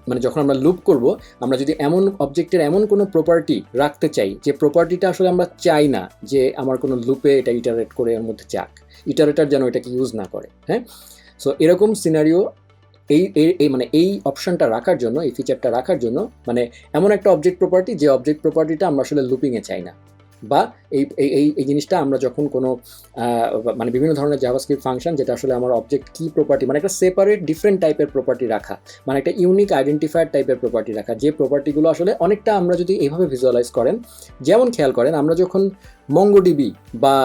মানে যখন আমরা লুপ করব, আমরা যদি এমন অবজেক্টের এমন কোনো প্রপার্টি রাখতে চাই যে প্রপার্টিটা আসলে আমরা চাই না যে আমার কোনো লুপে এটা ইটারেট করে এর মধ্যে যাক, ইটারেটার যেন এটাকে ইউজ না করে, হ্যাঁ। সো এরকম সিনারিও এই মানে এই অপশনটা রাখার জন্য, এই ফিচারটা রাখার জন্য, মানে এমন একটা অবজেক্ট প্রপার্টি যে অবজেক্ট প্রপার্টিটা আমরা আসলে লুপিংয়ে চাই না, বা এই জিনিসটা আমরা যখন কোনো মানে বিভিন্ন ধরনের জাভাস্ক্রিপ্ট ফাংশন যেটা আসলে আমার অবজেক্ট কি প্রপার্টি, মানে একটা সেপারেট ডিফারেন্ট টাইপের প্রপার্টি রাখা, মানে একটা ইউনিক আইডেন্টিফায়ার টাইপের প্রপার্টি রাখা, যে প্রপার্টিগুলো আসলে অনেকটা আমরা যদি এইভাবে ভিজুয়ালাইজ করেন, যেমন খেয়াল করেন আমরা যখন মঙ্গোডিবি বা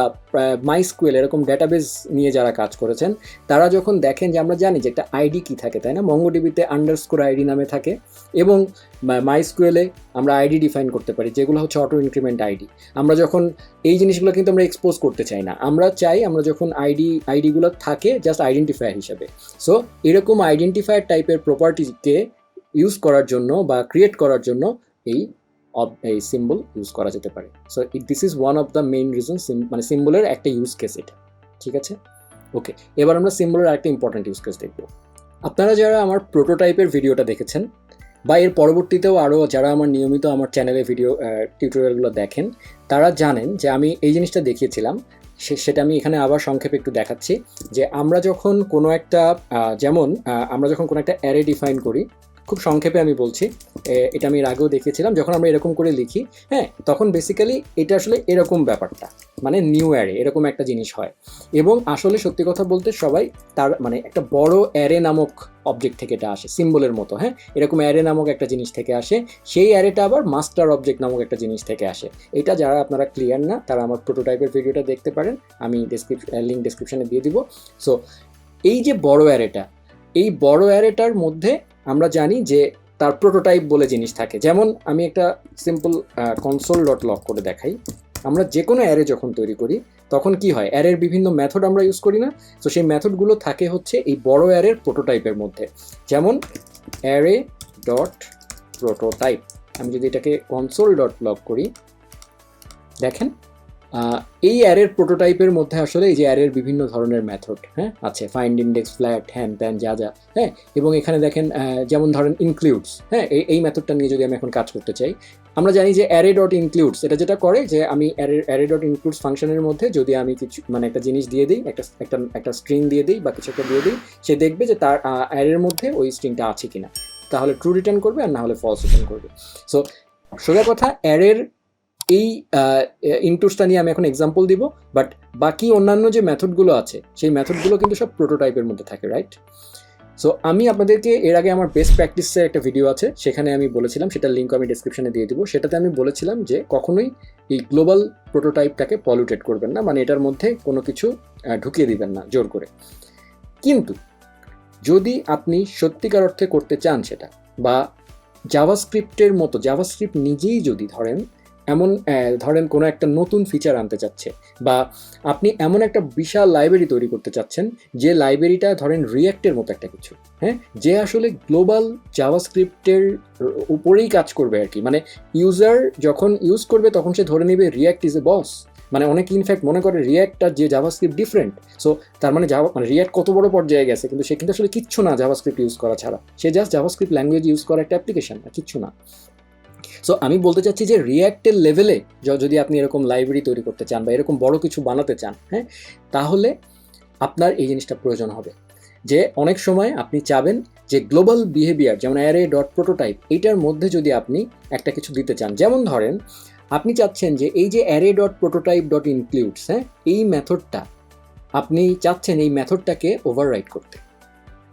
মাইস্কুয়েল এরকম ডেটাবেস নিয়ে যারা কাজ করেছেন, তারা যখন দেখেন যে আমরা জানি যে একটা আইডি কি থাকে, তাই না? মঙ্গোডিবিতে আন্ডারস্কোর আইডি নামে থাকে, এবং মাইস্কুয়েলে আমরা আইডি ডিফাইন করতে পারি যেগুলো হচ্ছে অটো ইনক্রিমেন্ট আইডি। আমরা যখন এই জিনিসগুলো কিন্তু আমরা এক্সপোজ করতে চাই না, আমরা চাই আমরা যখন আইডিগুলো থাকে জাস্ট আইডেন্টিফায়ার হিসেবে। সো এরকম আইডেন্টিফায়ার টাইপের প্রপার্টিকে ইউজ করার জন্য বা ক্রিয়েট করার জন্য এই সিম্বল ইউজ করা যেতে পারে। So this is one of the main reason, মানে সিম্বলের একটা ইউজ কেস এটা। ঠিক আছে, ওকে, এবার আমরা সিম্বলের একটা ইম্পর্টেন্ট ইউজ কেস দেখব। আপনারা যারা আমার প্রোটোটাইপের ভিডিওটা দেখেছেন, বা এর পরবর্তীতেও আরও যারা আমার নিয়মিত আমার চ্যানেলে ভিডিও টিউটোরিয়ালগুলো দেখেন, তারা জানেন যে আমি এই জিনিসটা দেখিয়েছিলাম, সেটা আমি এখানে আবার সংক্ষেপে একটু দেখাচ্ছি। যে আমরা যখন কোনো একটা যেমন আমরা যখন কোনো একটা অ্যারে ডিফাইন করি, খুব সংক্ষেপে আমি বলছি, এটা আমি এর আগেও দেখিয়েছিলাম, যখন আমরা এরকম করে লিখি, হ্যাঁ, তখন বেসিক্যালি এটা আসলে এরকম ব্যাপারটা, মানে নিউ অ্যারে এরকম একটা জিনিস হয়। এবং আসলে সত্যি কথা বলতে সবাই তার মানে একটা বড় অ্যারে নামক অবজেক্ট থেকে এটা আসে, সিম্বলের মতো, হ্যাঁ, এরকম অ্যারে নামক একটা জিনিস থেকে আসে। সেই অ্যারেটা আবার মাস্টার অবজেক্ট নামক একটা জিনিস থেকে আসে। এটা যারা আপনারা ক্লিয়ার না, তারা আমার প্রোটোটাইপের ভিডিওটা দেখতে পারেন, আমি লিঙ্ক ডেসক্রিপশনে দিয়ে দিব। সো এই যে বড় অ্যারেটা, এই বড় অ্যারেটার মধ্যে আমরা জানি যে তার প্রোটোটাইপ বলে জিনিস থাকে। যেমন আমি একটা সিম্পল console.log করে দেখাই। আমরা যে কোনো অ্যারে যখন তৈরি করি তখন কি হয়, অ্যারের বিভিন্ন মেথড আমরা ইউজ করি না? তো সেই মেথডগুলো থাকে হচ্ছে এই বড় অ্যারের প্রোটোটাইপের মধ্যে। যেমন অ্যারে ডট প্রোটোটাইপ, আমি যদি এটাকে console.log করি, দেখেন এই অ্যারের প্রোটোটাইপের মধ্যে আসলে এই যে অ্যারের বিভিন্ন ধরনের মেথড হ্যাঁ আছে, ফাইন্ড ইন্ডেক্স, ফ্ল্যাট, হ্যান ত্যান যা যা, হ্যাঁ। এবং এখানে দেখেন যেমন ধরেন ইনক্লুডস, হ্যাঁ, এই মেথডটা নিয়ে যদি আমি এখন কাজ করতে চাই, আমরা জানি যে অ্যারে ডট ইনক্লুডস এটা যেটা করে যে আমি অ্যারে ডট ইনক্লুডস ফাংশনের মধ্যে যদি আমি কিছু মানে একটা জিনিস দিয়ে দিই, একটা স্ট্রিং দিয়ে দিই বা কিছু একটা দিয়ে দিই, সে দেখবে যে তার অ্যারের মধ্যে ওই স্ট্রিংটা আছে কিনা, তাহলে ট্রু রিটার্ন করবে আর না হলে ফলস রিটার্ন করবে। সো সোজা কথা, অ্যারের এই ইনক্লুডসটা নিয়ে আমি এখন এক্সাম্পল দিব, বাট বাকি অন্যান্য যে মেথডগুলো আছে সেই মেথডগুলো কিন্তু সব প্রোটোটাইপের মধ্যে থাকে, রাইট? সো আমি আপনাদেরকে এর আগে আমার বেস্ট প্র্যাকটিসের একটা ভিডিও আছে, সেখানে আমি বলেছিলাম, সেটার লিঙ্ক আমি ডিসক্রিপশনে দিয়ে দিব, সেটাতে আমি বলেছিলাম যে কখনোই এই গ্লোবাল প্রোটোটাইপটাকে পলিউটেড করবেন না, মানে এটার মধ্যে কোনো কিছু ঢুকিয়ে দিবেন না জোর করে। কিন্তু যদি আপনি সত্যিকার অর্থে করতে চান সেটা, বা জাভাস্ক্রিপ্টের মতো জাভাস্ক্রিপ্ট নিজেই যদি ধরেন কোনো একটা নতুন ফিচার আনতে চাচ্ছে, বা আপনি এমন একটা বিশাল লাইব্রেরি তৈরি করতে চাচ্ছেন যে লাইব্রেরিটা ধরেন রিয়্যাক্টের মতো একটা কিছু, হ্যাঁ, যে আসলে গ্লোবাল জাভাস্ক্রিপ্টের উপরেই কাজ করবে আর কি, মানে ইউজার যখন ইউজ করবে তখন সে ধরে নেবে রিয়্যাক্ট ইজ এ বস, মানে অনেকে ইনফ্যাক্ট মনে করে রিয়্যাক্ট আর যে জাভাস্ক্রিপ্ট ডিফারেন্ট। সো তার মানে রিয়্যাক্ট কত বড় পর্যায়ে গেছে, কিন্তু সে কিন্তু আসলে কিচ্ছু না জাভাস্ক্রিপ্ট ইউজ করা ছাড়া, সে জাস্ট জাভাস্ক্রিপ্ট ল্যাঙ্গুয়েজ ইউজ করা একটা অ্যাপ্লিকেশন, আর কিচ্ছু না। সো আমি বলতে চাচ্ছি যে রিয়্যাক্টের লেভেলে যদি আপনি এরকম লাইব্রেরি তৈরি করতে চান বা এরকম বড় কিছু বানাতে চান, হ্যাঁ, তাহলে আপনার এই জিনিসটা প্রয়োজন হবে যে অনেক সময় আপনি চাবেন যে গ্লোবাল বিহেভিয়ার যেমন অ্যারে ডট প্রোটোটাইপ, এইটার মধ্যে যদি আপনি একটা কিছু দিতে চান, যেমন ধরেন আপনি চাচ্ছেন যে এই যে array dot prototype dot includes, হ্যাঁ, এই মেথডটা আপনি চাচ্ছেন এই মেথডটাকে ওভাররাইট করতে।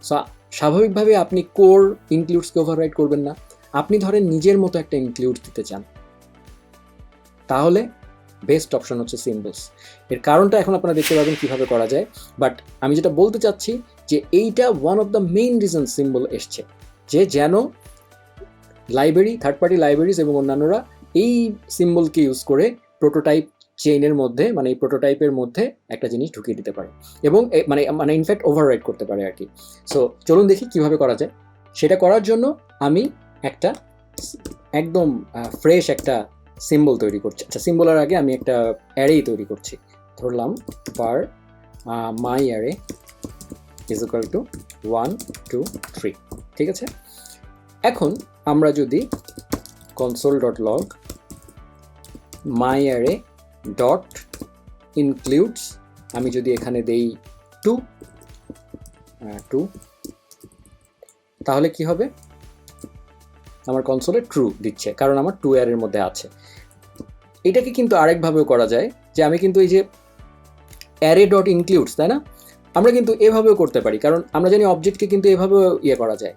সো স্বাভাবিকভাবে আপনি কোর ইনক্লুডসকে ওভাররাইট করবেন না, আপনি ধরেন নিজের মতো একটা ইনক্লুড দিতে চান, তাহলে বেস্ট অপশন হচ্ছে সিম্বলস। এর কারণটা এখন আপনারা দেখতে পাবেন কীভাবে করা যায়, বাট আমি যেটা বলতে চাচ্ছি যে এইটা one of the main reason symbol এসছে, যে যেন লাইব্রেরি, থার্ড পার্টি লাইব্রেরিজ এবং অন্যান্যরা এই সিম্বলকে ইউজ করে প্রোটোটাইপ চেইনের মধ্যে, মানে এই প্রোটোটাইপের মধ্যে একটা জিনিস ঢুকিয়ে দিতে পারে এবং মানে ইনফ্যাক্ট ওভাররাইট করতে পারে আর কি। সো চলুন দেখি কীভাবে করা যায়। সেটা করার জন্য আমি একটা একদম ফ্রেশ একটা সিম্বল তৈরি করছি। আচ্ছা, সিম্বলের আগে আমি একটা অ্যারেই তৈরি করছি, ধরলাম বার মাই অ্যারে ইজ ইকুয়াল টু 1 2 3, ঠিক আছে। এখন আমরা যদি console.log myArray ডট ইনক্লুডস, আমি যদি এখানে দেই 2, তাহলে কি হবে, আমার কনসোলে ট্রু দিচ্ছে, কারণ আমার 2 অ্যারের মধ্যে আছে। এটাকে কিন্তু আরেকভাবেও করা যায়, যে আমি কিন্তু এই যে অ্যারে ডট ইনক্লুডস, তাই না, আমরা কিন্তু এভাবেও করতে পারি, কারণ আমরা জানি অবজেক্টকে কিন্তু এভাবেও করা যায়।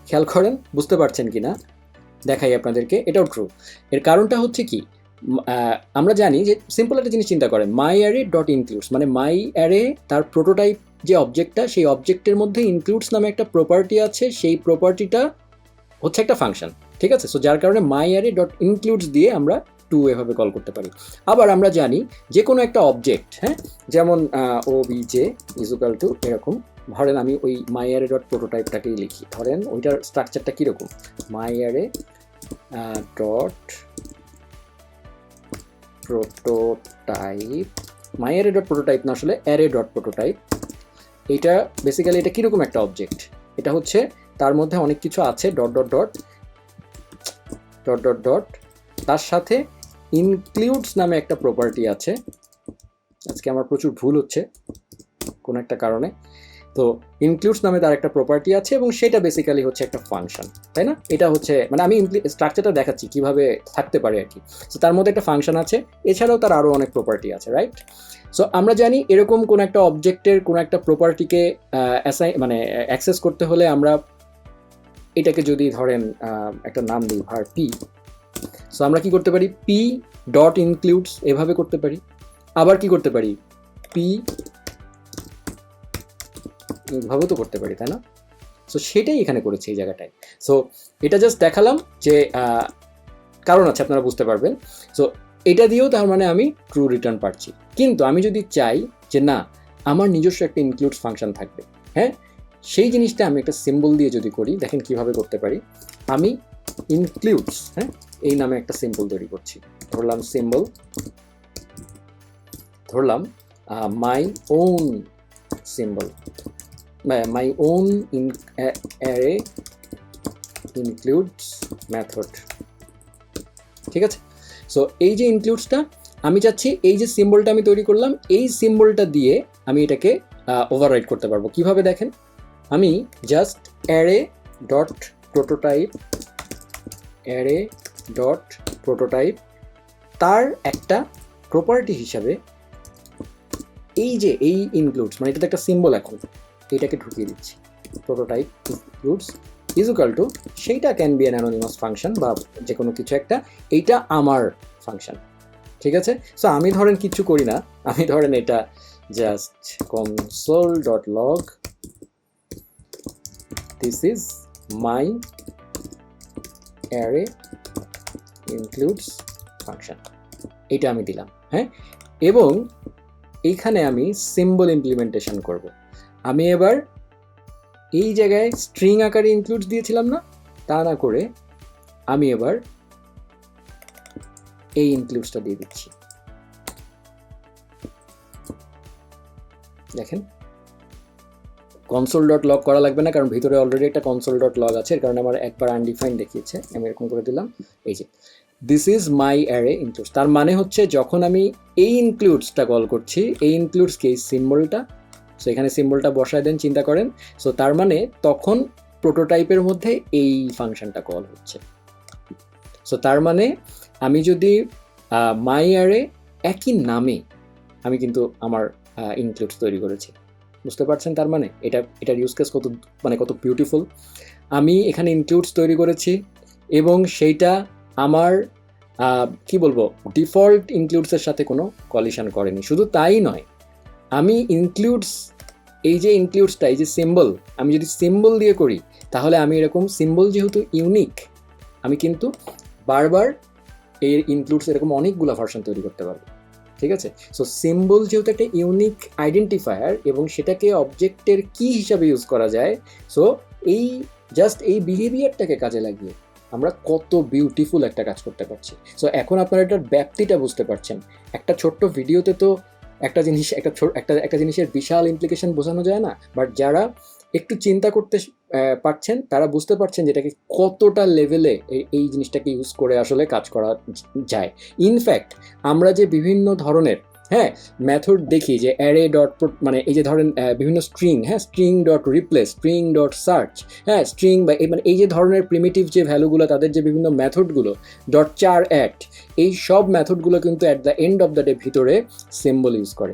খেয়াল করেন, বুঝতে পারছেন কি না দেখাই আপনাদেরকে, এটাও ট্রু। এর কারণটা হচ্ছে কি, আমরা জানি যে সিম্পল একটা জিনিস চিন্তা করেন, মাই অ্যারে ডট ইনক্লুডস, মানে মাই অ্যারে তার প্রোটোটাইপ যে অবজেক্টটা, সেই অবজেক্টের মধ্যে ইনক্লুডস নামে একটা প্রপার্টি আছে, সেই প্রপার্টিটা হচ্ছে একটা ফাংশন, ঠিক আছে। সো যার কারণে মাই অ্যারে ডট ইনক্লুডস দিয়ে আমরা 2 এভাবে কল করতে পারি। আবার আমরা জানি যে কোনো একটা অবজেক্ট, হ্যাঁ, যেমন obj ইজ ইকুয়াল টু এরকম, ধরেন আমি ওই মাই অ্যারে ডট প্রোটোটাইপটাকেই লিখি, ধরেন ওইটার স্ট্রাকচারটা কীরকম, মাই অ্যারে ডট প্রোটোটাইপ, মাই অ্যারে ডট প্রোটোটাইপ না, আসলে অ্যারে ডট প্রোটোটাইপ। এইটা বেসিক্যালি এটা কীরকম একটা অবজেক্ট, এটা হচ্ছে তার মধ্যে অনেক কিছু আছে, dot dot dot dot dot dot, তার সাথে ইনক্লুডস নামে একটা প্রপার্টি আছে। আজকে আমার প্রচুর ভুল হচ্ছে কোনো একটা কারণে, তো ইনক্লুডস নামে তার একটা প্রপার্টি আছে এবং সেটা বেসিক্যালি হচ্ছে একটা ফাংশন, তাই না। এটা হচ্ছে মানে আমি স্ট্রাকচারটা দেখাচ্ছি কিভাবে থাকতে পারে আর কি। সো তার মধ্যে একটা ফাংশন আছে, এছাড়াও তার আরও অনেক প্রপার্টি আছে, রাইট। সো আমরা জানি এরকম কোনো একটা অবজেক্টের কোনো একটা প্রপার্টিকে অ্যাক্সেস করতে হলে আমরা এটাকে যদি ধরেন একটা নাম দিই ভার পি, সো আমরা কি করতে পারি, পি ডট ইনক্লুডস এভাবে করতে পারি, আবার কি করতে পারি, পি এইভাবেও তো করতে পারি, তাই না। সো সেটাই এখানে করেছি এই জায়গাটায়। সো এটা জাস্ট দেখালাম যে কারণ আছে, আপনারা বুঝতে পারবেন। সো এটা দিয়েও তার মানে আমি ট্রু রিটার্ন পাচ্ছি। কিন্তু আমি যদি চাই যে না, আমার নিজস্ব একটা ইনক্লুডস ফাংশন থাকবে, হ্যাঁ, সেই জিনিসটা আমি একটা সিম্বল দিয়ে যদি করি, দেখেন কিভাবে করতে পারি। আমি ইনক্লুডস, হ্যাঁ, এই নামে একটা সিম্বল তৈরি করছি। ধরলাম সিম্বল, ধরলাম my own symbol, my own array includes method. ঠিক আছে, সো এই যে ইনক্লুডসটা আমি চাচ্ছি এই যে সিম্বলটা আমি তৈরি করলাম এই সিম্বলটা দিয়ে আমি এটাকে ওভাররাইড করতে পারবো। কিভাবে দেখেন, আমি just array dot prototype, array dot prototype, তার একটা প্রপার্টি হিসাবে এই যে এই ইনক্লুডস, মানে এটা তো একটা সিম্বল, এখন এটাকে ঢুকিয়ে দিচ্ছি। Prototype includes is equal to, সেইটা can be an anonymous function বা যে কোনো কিছু একটা, এইটা আমার ফাংশন। ঠিক আছে, সো আমি ধরেন কিছু করি না, আমি ধরেন এটা just console.log this is my array includes function, এটা আমি দিলাম। হ্যাঁ, এবং এইখানে আমি সিম্বল ইমপ্লিমেন্টেশন করব। আমি এবার এই জায়গায় স্ট্রিং আকারে ইনক্লুডস দিয়েছিলাম না, তা না করে আমি এবার এই ইনক্লুডসটা দিয়ে দিচ্ছি। দেখেন console.log করা লাগবে না, কারণ ভিতরে অলরেডি একটা console.log আছে, এর কারণে আমার একবার আনডিফাইন্ড দেখিয়েছে। আমি এরকম করে দিলাম, এই যে this is my array includes, তার মানে হচ্ছে যখন আমি এই ইনক্লুডসটা কল করছি, এই ইনক্লুডসকে এই সিম্বলটা, সো এখানে সিম্বলটা বসায় দেন, চিন্তা করেন, সো তার মানে তখন প্রোটোটাইপের মধ্যে এই ফাংশনটা কল হচ্ছে। সো তার মানে আমি যদি মাই অ্যারে একই নামে আমি কিন্তু আমার ইনক্লুডস তৈরি করেছি, বুঝতে পারছেন? তার মানে এটার ইউজ কেস কত বিউটিফুল। আমি এখানে ইনক্লুডস তৈরি করেছি এবং সেইটা আমার কি বলবো, ডিফল্ট ইনক্লুডসের সাথে কোনো কলিশন করেনি। শুধু তাই নয়, আমি ইনক্লুডস, এই যে ইনক্লুডসটা, এই যে সিম্বল, আমি যদি সিম্বল দিয়ে করি তাহলে আমি এরকম সিম্বল যেহেতু ইউনিক, আমি কিন্তু বারবার এর ইনক্লুডস এরকম অনেকগুলো ভার্সন তৈরি করতে পারবো। ঠিক আছে, সো সিম্বল যেহেতু একটা ইউনিক আইডেন্টিফায়ার এবং সেটাকে অবজেক্টের কি হিসাবে ইউজ করা যায়, সো এই জাস্ট এই বিহেভিয়ারটাকে কাজে লাগিয়ে আমরা কত বিউটিফুল একটা কাজ করতে পারছি। সো এখন আপনারা এটার ব্যাপ্তিটা বুঝতে পারছেন। একটা ছোট্ট ভিডিওতে তো একটা জিনিস, একটা জিনিসের বিশাল ইমপ্লিকেশন বোঝানো যায় না, বাট যারা একটু চিন্তা করতে পারছেন তারা বুঝতে পারছেন যে এটাকে কতটা লেভেলে এই জিনিসটাকে ইউজ করে আসলে কাজ করা যায়। ইনফ্যাক্ট আমরা যে বিভিন্ন ধরনের মেথড দেখি, যে অ্যারে ডট, মানে এই যে ধরেন বিভিন্ন string, string dot replace, string dot search, string বা মানে এই যে ধরনের প্রিমিটিভ যে ভ্যালুগুলো, তাদের যে বিভিন্ন মেথডগুলো, ডট চার অ্যাট, এই সব মেথডগুলো কিন্তু at the end of the day ভিতরে সিম্বল ইউজ করে।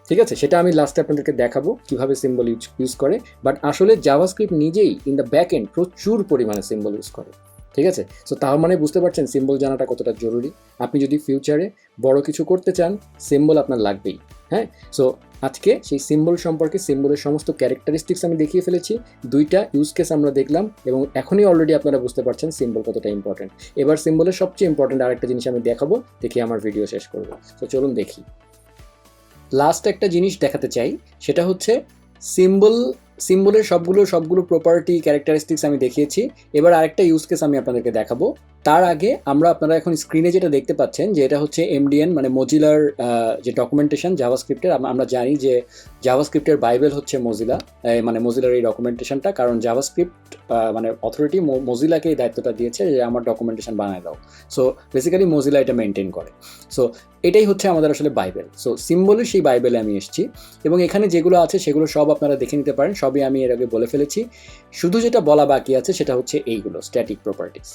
ঠিক আছে, সেটা আমি লাস্টে আপনাদেরকে দেখাবো কিভাবে সিম্বল ইউজ করে। বাট আসলে জাভাস্ক্রিপ্ট নিজেই ইন দ্য ব্যাক এন্ড প্রচুর পরিমাণে সিম্বল ইউজ করে। ঠিক আছে, সো তার মানে বুঝতে পারছেন সিম্বল জানাটা কতটা জরুরি। আপনি যদি ফিউচারে বড় কিছু করতে চান, সিম্বল আপনার লাগবেই। সো আজকে সেই সিম্বল সম্পর্কে, সিম্বলের সমস্ত ক্যারেক্টারিস্টিক্স আমি দেখিয়ে ফেলেছি, দুইটা ইউজ কেস আমরা দেখলাম, এবং এখনই অলরেডি আপনারা বুঝতে পারছেন সিম্বল কতটা ইম্পর্টেন্ট। এবার সিম্বলের সবচেয়ে ইম্পর্টেন্ট আরেকটা জিনিস আমি দেখাবো, দেখে আমার ভিডিও শেষ করবো। তো চলুন দেখি। লাস্ট একটা জিনিস দেখাতে চাই, সেটা হচ্ছে সিম্বলের সবগুলো প্রপার্টি, ক্যারেক্টারিস্টিক্স আমি দেখিয়েছি। এবার আরেকটা ইউজ কেস আমি আপনাদেরকে দেখাবো। তার আগে আপনারা এখন স্ক্রিনে যেটা দেখতে পাচ্ছেন, যে এটা হচ্ছে MDN, মানে মজিলার যে ডকুমেন্টেশন জাভাস্ক্রিপ্টের। আমরা জানি যে জাভাস্ক্রিপ্টের বাইবেল হচ্ছে মজিলা, মানে মজিলার এই ডকুমেন্টেশনটা, কারণ জাভাস্ক্রিপ্ট মানে অথরিটি মজিলাকে এই দায়িত্বটা দিয়েছে যে আমার ডকুমেন্টেশন বানায় দাও। সো বেসিক্যালি মজিলা এটা মেনটেন করে। সো এটাই হচ্ছে আমাদের আসলে বাইবেল। সো সিম্বলের সেই বাইবেলে আমি এসেছি, এবং এখানে যেগুলো আছে সেগুলো সব আপনারা দেখে নিতে পারেন, সবই আমি এর আগে বলে ফেলেছি। শুধু যেটা বলা বাকি আছে সেটা হচ্ছে এইগুলো স্ট্যাটিক প্রপার্টিস।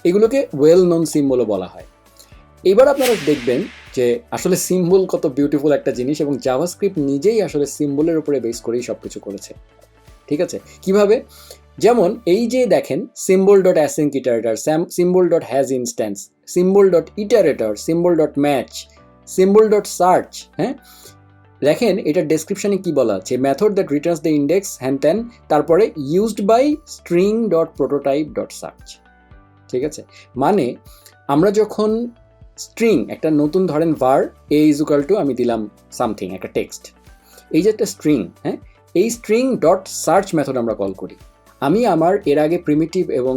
এগুলোকে ওয়েল নোন সিম্বলও বলা হয়। এবার আপনারা দেখবেন যে আসলে সিম্বল কত বিউটিফুল একটা জিনিস, এবং জাভাস্ক্রিপ্ট নিজেই আসলে সিম্বলের উপরে বেস করেই সব কিছু করেছে। ঠিক আছে, কিভাবে? যেমন এই যে দেখেন, symbol dot async iterator, symbol dot has instance, symbol dot iterator, symbol dot match, symbol dot search. দেখেন এটার ডেসক্রিপশনে কি বলা আছে, method that returns the index হ্যান, তারপরে used by string dot prototype dot search. ঠিক আছে, মানে আমরা যখন স্ট্রিং, একটা নতুন ধরেন var a is equal two, আমি দিলাম সামথিং, একটা টেক্সট, এই যে একটা স্ট্রিং, এই স্ট্রিং ডট সার্চ মেথড আমরা কল করি। আমি আমার এর আগে প্রিমিটিভ এবং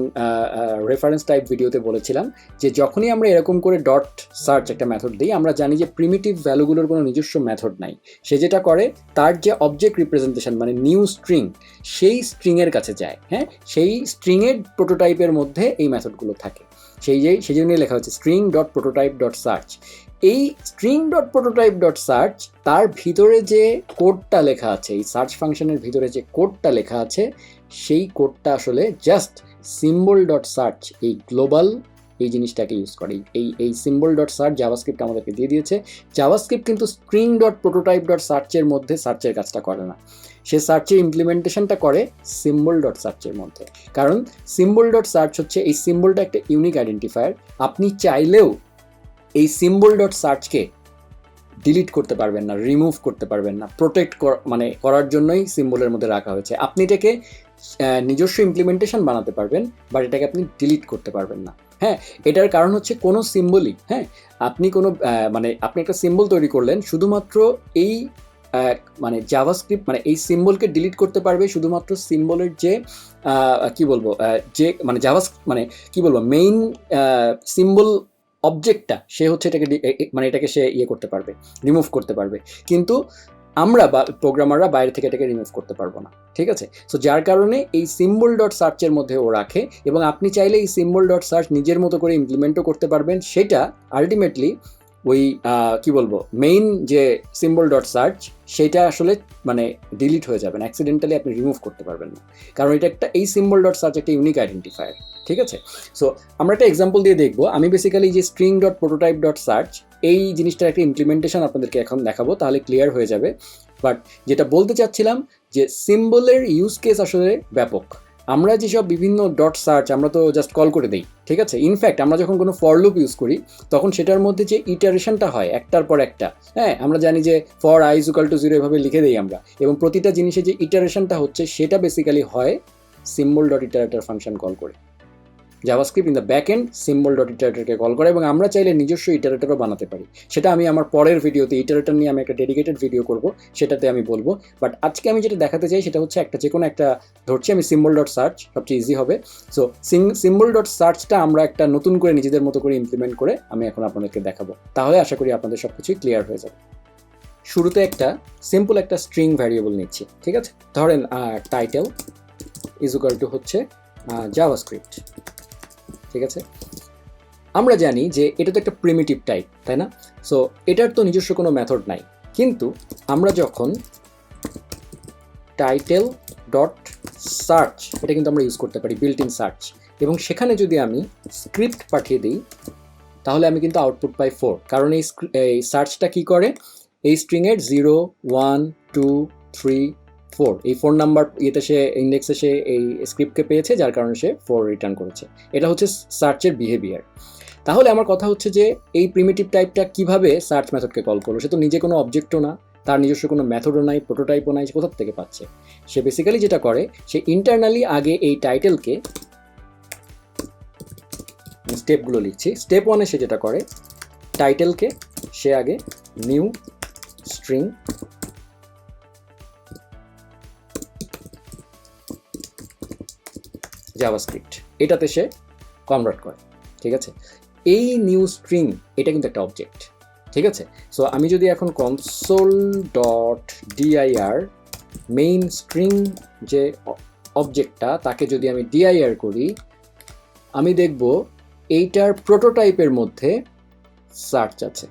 রেফারেন্স টাইপ ভিডিওতে বলেছিলাম যে যখনই আমরা এরকম করে ডট সার্চ একটা মেথড দিই, আমরা জানি যে প্রিমিটিভ ভ্যালুগুলোর কোনো নিজস্ব মেথড নাই। সে যেটা করে তার যে অবজেক্ট রিপ্রেজেন্টেশন মানে নিউ স্ট্রিং, সেই স্ট্রিংয়ের কাছে যায়। হ্যাঁ, সেই স্ট্রিংয়ের প্রোটোটাইপের মধ্যে এই মেথডগুলো থাকে। সেই জন্যই লেখা হচ্ছে string dot prototype dot search. এই string dot prototype dot search, তার ভিতরে যে কোডটা লেখা আছে, এই সার্চ ফাংশনের ভিতরে যে কোডটা লেখা আছে, সেই কোডটা আসলে জাস্ট সিম্বল ডট সার্চ, এই গ্লোবাল এই জিনিসটাকে ইউজ করে। এই সিম্বল ডট সার্চ জাভাস্ক্রিপ্ট আমাদেরকে দিয়ে দিয়েছে। জাভাস্ক্রিপ্ট কিন্তু স্ট্রিং ডট প্রোটোটাইপ ডট সার্চের মধ্যে সার্চের কাজটা করে না, সে সার্চের ইমপ্লিমেন্টেশনটা করে সিম্বল ডট সার্চের মধ্যে। কারণ সিম্বল ডট সার্চ হচ্ছে, এই সিম্বলটা একটা ইউনিক আইডেন্টিফায়ার। আপনি চাইলেও এই সিম্বল ডট সার্চকে ডিলিট করতে পারবেন না, রিমুভ করতে পারবেন না। প্রোটেক্ট করার জন্যই সিম্বলের মধ্যে রাখা হয়েছে। আপনি এটাকে নিজস্ব ইমপ্লিমেন্টেশন বানাতে পারবেন, বাট এটাকে আপনি ডিলিট করতে পারবেন না। হ্যাঁ, এটার কারণ হচ্ছে কোনো সিম্বলই, হ্যাঁ, আপনি আপনি একটা সিম্বল তৈরি করলেন, শুধুমাত্র এই জাভাস্ক্রিপ্ট এই সিম্বলকে ডিলিট করতে পারবে শুধুমাত্র সিম্বলের যে মেইন সিম্বল অবজেক্টটা, সে হচ্ছে এটাকে সে করতে পারবে, রিমুভ করতে পারবে। কিন্তু আমরা প্রোগ্রামাররা বাইরে থেকে এটাকে রিমুভ করতে পারবো না। ঠিক আছে, সো যার কারণে এই সিম্বল ডট সার্চের মধ্যে ও রাখে, এবং আপনি চাইলে এই সিম্বল ডট সার্চ নিজের মতো করে ইমপ্লিমেন্টও করতে পারবেন। সেটা আলটিমেটলি ওই মেইন যে সিম্বল ডট সার্চ, সেটা আসলে ডিলিট হয়ে যাবেন, অ্যাক্সিডেন্টালি আপনি রিমুভ করতে পারবেন না, কারণ এই সিম্বল ডট সার্চ একটা ইউনিক আইডেন্টিফায়ার। ঠিক আছে, সো আমরা একটা এক্সাম্পল দিয়ে দেখবো। আমি বেসিক্যালি যে string dot prototype dot search, এই জিনিসটার একটা ইমপ্লিমেন্টেশন আপনাদেরকে এখন দেখাবো, তাহলে ক্লিয়ার হয়ে যাবে। বাট যেটা বলতে চাচ্ছিলাম যে সিম্বলের ইউজ কেস আসলে ব্যাপক। আমরা যেসব বিভিন্ন ডট সার্চ আমরা তো জাস্ট কল করে দিই। ঠিক আছে, ইনফ্যাক্ট আমরা যখন কোনো ফর লুপ ইউজ করি, তখন সেটার মধ্যে যে ইটারেশনটা হয় একটার পর একটা, হ্যাঁ, আমরা জানি যে ফর i = 0 এভাবে লিখে দিই আমরা, এবং প্রতিটা জিনিসে যে ইটারেশনটা হচ্ছে সেটা বেসিক্যালি হয় symbol dot iterator function call করে। JavaScript in the back end symbol dot ইটারেটরকে কল করে, এবং আমরা চাইলে নিজস্ব ইটারেটরও বানাতে পারি। সেটা আমি আমার পরের ভিডিওতে, ইটারেটর নিয়ে আমি একটা ডেডিকেটেড ভিডিও করব, সেটাতে আমি বলবো। বাট আজকে আমি যেটা দেখাতে চাই সেটা হচ্ছে যে কোনো একটা ধরছি আমি সিম্বল ডট সার্চ, সবচেয়ে ইজি হবে। সো সিম্বল ডট সার্চটা আমরা একটা নতুন করে নিজেদের মতো করে ইমপ্লিমেন্ট করে আমি এখন আপনাদেরকে দেখাবো, তাহলে আশা করি আপনাদের সব কিছুই ক্লিয়ার হয়ে যাবে। শুরুতে একটা সিম্পল একটা স্ট্রিং ভ্যারিয়েবল নিচ্ছি। ঠিক আছে, ধরেন টাইটেল = হচ্ছে জাভাস্ক্রিপ্ট। ঠিক আছে, আমরা জানি যে এটা তো একটা প্রিমিটিভ টাইপ, তাই না? সো এটার তো নিজস্ব কোনো মেথড নাই, কিন্তু আমরা যখন টাইটেল ডট সার্চ, এটা কিন্তু আমরা ইউজ করতে পারি বিল্ট ইন সার্চ, এবং সেখানে যদি আমি স্ক্রিপ্ট পাঠিয়ে দিই, তাহলে আমি কিন্তু আউটপুট পাই 4। কারণ এই সার্চটা কি করে, এই স্ট্রিংয়ের 0, 1, 2, 3, 4 এই 4 নাম্বার সে ইন্ডেক্সে সে এই স্ক্রিপ্টকে পেয়েছে, যার কারণে সে 4 রিটার্ন করেছে। এটা হচ্ছে সার্চের বিহেভিয়ার। তাহলে আমার কথা হচ্ছে যে এই প্রিমিটিভ টাইপটা কিভাবে সার্চ মেথডকে কল করলো? সে তো নিজে কোনো অবজেক্টও না, তার নিজস্ব কোনো মেথডও নাই, প্রোটোটাইপও নাই, সে কোথা থেকে পাচ্ছে? সে বেসিক্যালি যেটা করে, সে ইন্টারনালি আগে এই টাইটেলকে, স্টেপগুলো লিখছি, স্টেপ 1-এ সে যেটা করে, টাইটেলকে সে আগে নিউ স্ট্রিং জাভাস্ক্রিপ্ট এটাতে সে কনভার্ট করে। ঠিক আছে, এই নিউ স্ট্রিং এটা কিন্তু একটা অবজেক্ট। ঠিক আছে, সো আমি যদি এখন console.dir মেইন স্ট্রিং যে অবজেক্টটা, তাকে যদি আমি dir করি, আমি দেখব এইটার প্রোটোটাইপের মধ্যে সার্চ আছে।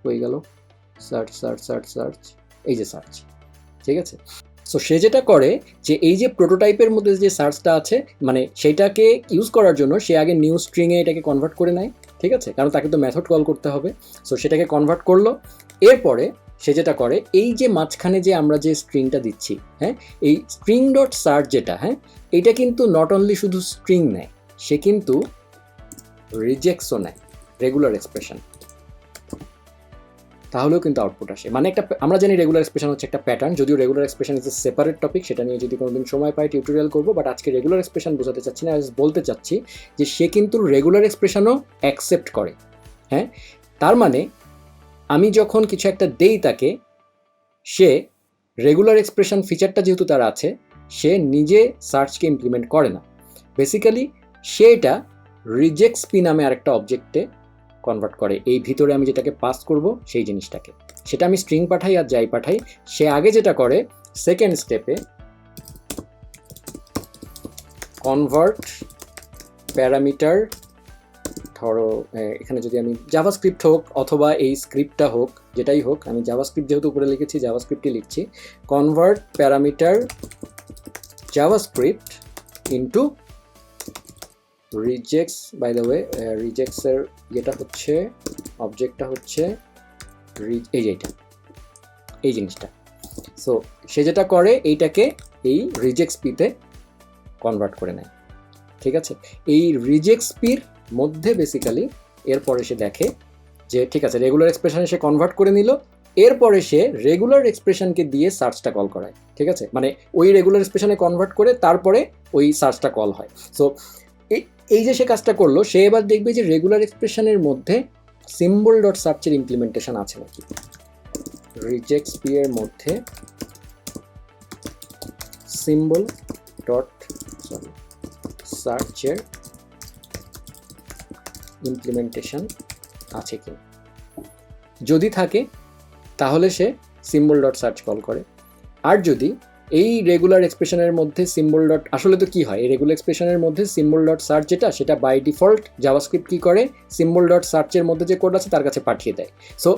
হয়ে গেল সার্চ সার্চ সার্চ সার্চ, এই যে সার্চ। ঠিক আছে, সো সে যেটা করে যে এই যে প্রোটোটাইপের মধ্যে যে সার্চটা আছে, সেইটাকে ইউজ করার জন্য সে আগে নিউ স্ট্রিংয়ে এটাকে কনভার্ট করে নেয়। ঠিক আছে, কারণ তাকে তো মেথড কল করতে হবে। সো সেটাকে কনভার্ট করলো, এরপরে সে যেটা করে, এই যে মাঝখানে যে আমরা যে স্ট্রিংটা দিচ্ছি, হ্যাঁ, এই স্ট্রিং ডট সার্চ যেটা, হ্যাঁ, এইটা কিন্তু নট অনলি শুধু স্ট্রিং নেয়, সে কিন্তু রিজেক্টসও নেয়, রেগুলার এক্সপ্রেশন, তাহলেও কিন্তু আউটপুট আসে। আমরা জানি রেগুলার এক্সপ্রেশন হচ্ছে একটা প্যাটার্ন, যদিও regular expression is a separate topic, সেটা নিয়ে যদি কোনোদিন সময় পাই টিউটোরিয়াল করবো। বাট আজকে রেগুলার এক্সপ্রেশন বোঝাতে চাচ্ছি না, বলতে চাচ্ছি যে সে কিন্তু রেগুলার এক্সপ্রেশনও অ্যাকসেপ্ট করে। হ্যাঁ, তার মানে আমি যখন কিছু একটা দেই তাকে, সে রেগুলার এক্সপ্রেশন ফিচারটা যেহেতু তার আছে, সে নিজে সার্চকে ইমপ্লিমেন্ট করে না, বেসিক্যালি সে এটা রিজেক্টস পি নামে আরেকটা অবজেক্টে কনভার্ট করে। এই ভিতরে আমি যেটাকে পাস করব সেই জিনিসটাকে, সেটা আমি স্ট্রিং পাঠাই আর যাই পাঠাই, সে আগে যেটা করে সেকেন্ড স্টেপে কনভার্ট প্যারামিটার, ধরো এখানে যদি আমি জাভাস্ক্রিপ্ট হোক অথবা এই স্ক্রিপ্টটা হোক, যেটাই হোক, আমি জাভাস্ক্রিপ্ট যেহেতু উপরে লিখেছি জাভাস্ক্রিপ্টই লিখছি, convert parameter JavaScript into rejects. By the way রিজেক্টসের যেটা হচ্ছে অবজেক্টটা হচ্ছে এই যে এই জিনিসটা। সো সে যেটা করে এইটাকে এই রিজেক্টস পিতে কনভার্ট করে নেয়, ঠিক আছে। এই রিজেক্টস পির মধ্যে বেসিক্যালি এরপরে সে দেখে যে ঠিক আছে রেগুলার এক্সপ্রেশনে সে কনভার্ট করে নিল, এরপরে সে রেগুলার এক্সপ্রেশনকে দিয়ে সার্চটা কল করায়, ঠিক আছে, মানে ওই রেগুলার এক্সপ্রেশনে কনভার্ট করে তারপরে ওই সার্চটা কল হয়। সো এই যে সে কাজটা করলো, সে এবার দেখবে যে রেগুলার এক্সপ্রেশনের মধ্যে সিম্বল ডট সার্চের ইমপ্লিমেন্টেশন আছে নাকি। রিজেক্টস পি এর মধ্যে সিম্বল ডট সার্চের ইমপ্লিমেন্টেশন আছে কি, যদি থাকে তাহলে সে সিম্বল ডট সার্চ কল করে। আর যদি এই রেগুলার এক্সপ্রেশনের মধ্যে সিম্বল ডট, আসলে তো কি হয় এই রেগুলার এক্সপ্রেশনের মধ্যে সিম্বল ডট সার্চ যেটা, সেটা বাই ডিফল্ট জাভাস্ক্রিপ্ট কি করে সিম্বল ডট সার্চের মধ্যে যে কোড আছে তার কাছে পাঠিয়ে দেয়। সো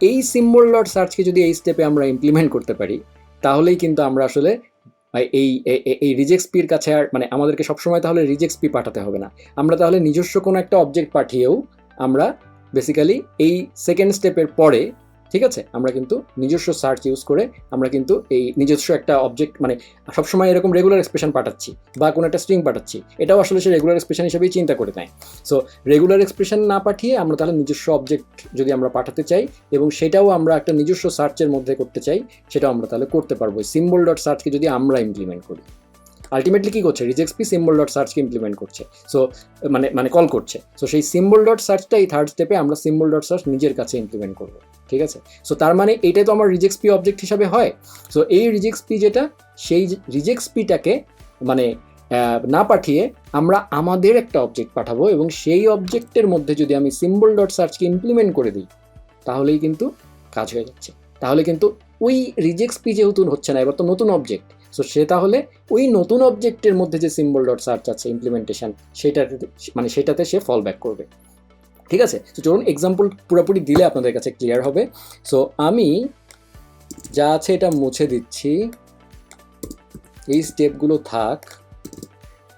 এই সিম্বল ডট সার্চকে যদি এই স্টেপে আমরা ইমপ্লিমেন্ট করতে পারি, তাহলেই কিন্তু আমরা আসলে এই এই রিজেক্টস পির কাছে আর মানে আমাদেরকে সবসময় তাহলে রিজেক্টস পি পাঠাতে হবে না, আমরা তাহলে নিজস্ব কোনো একটা অবজেক্ট পাঠিয়েও আমরা বেসিক্যালি এই সেকেন্ড স্টেপের পরে, ঠিক আছে, আমরা কিন্তু নিজস্ব সার্চ ইউজ করে আমরা কিন্তু এই নিজস্ব একটা অবজেক্ট মানে সবসময় এরকম রেগুলার এক্সপ্রেশন পাঠাচ্ছি বা কোনো একটা স্ট্রিং পাঠাচ্ছি, এটাও আসলে সে রেগুলার এক্সপ্রেশন হিসেবেই চিন্তা করে নেয়। সো রেগুলার এক্সপ্রেশন না পাঠিয়ে আমরা তাহলে নিজস্ব অবজেক্ট যদি আমরা পাঠাতে চাই এবং সেটাও আমরা একটা নিজস্ব সার্চের মধ্যে করতে চাই, সেটাও আমরা তাহলে করতে পারবো সিম্বল ডট সার্চকে যদি আমরা ইমপ্লিমেন্ট করি। আলটিমেটলি কি করছে রিজেক্টস পি সিম্বল ডট সার্চকে ইমপ্লিমেন্ট করছে, সো মানে কল করছে। সো সেই সিম্বল ডট সার্চটা এই থার্ড স্টেপে আমরা সিম্বল ডট সার্চ নিজের কাছে ইমপ্লিমেন্ট করবো, ঠিক আছে। সো তার মানে এইটাই তো আমার রিজেক্টস পি অবজেক্ট হিসাবে হয়। সো এই রিজেক্টস পি যেটা, সেই রিজেক্টস পিটাকে মানে না পাঠিয়ে আমরা আমাদের একটা অবজেক্ট পাঠাবো এবং সেই অবজেক্টের মধ্যে যদি আমি সিম্বল ডট সার্চকে ইমপ্লিমেন্ট করে দিই তাহলেই কিন্তু কাজ হয়ে যাচ্ছে। তাহলে কিন্তু ওই রিজেক্টস পি যেহেতু হচ্ছে না, এবার তো নতুন অবজেক্ট, সো সে তাহলে ওই নতুন অবজেক্টের মধ্যে যে সিম্বল ডট সার্চ আছে ইমপ্লিমেন্টেশন, সেটাতে সে ফল ব্যাক করবে, ঠিক আছে। তো চলুন এক্সাম্পল পুরোপুরি দিলে আপনাদের কাছে ক্লিয়ার হবে। সো আমি যা আছে এটা মুছে দিচ্ছি, এই স্টেপগুলো থাক।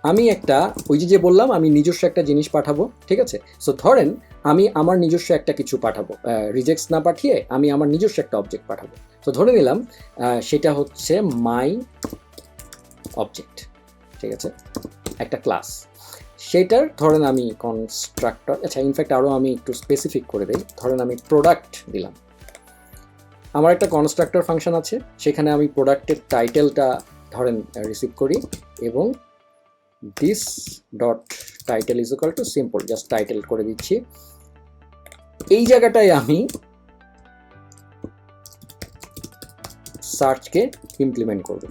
আমি একটা ওই যে বললাম আমি নিজস্ব একটা জিনিস পাঠাবো, ঠিক আছে। সো ধরেন আমি আমার নিজস্ব একটা কিছু পাঠাবো, রিজেক্টস না পাঠিয়ে আমি আমার নিজস্ব একটা অবজেক্ট পাঠাবো। তো ধরে নিলাম সেটা হচ্ছে মাই অবজেক্ট, ঠিক আছে, একটা ক্লাস। সেটার ধরেন আমি কনস্ট্রাক্টর, আচ্ছা ইনফ্যাক্ট আরও আমি একটু স্পেসিফিক করে দিই, ধরেন আমি প্রোডাক্ট দিলাম। আমার একটা কনস্ট্রাক্টর ফাংশন আছে, সেখানে আমি প্রোডাক্টের টাইটেলটা ধরেন রিসিভ করি এবং this dot title is equal two simple, just title করে দিচ্ছি। এই জায়গাটায় আমি সার্চকে ইমপ্লিমেন্ট করব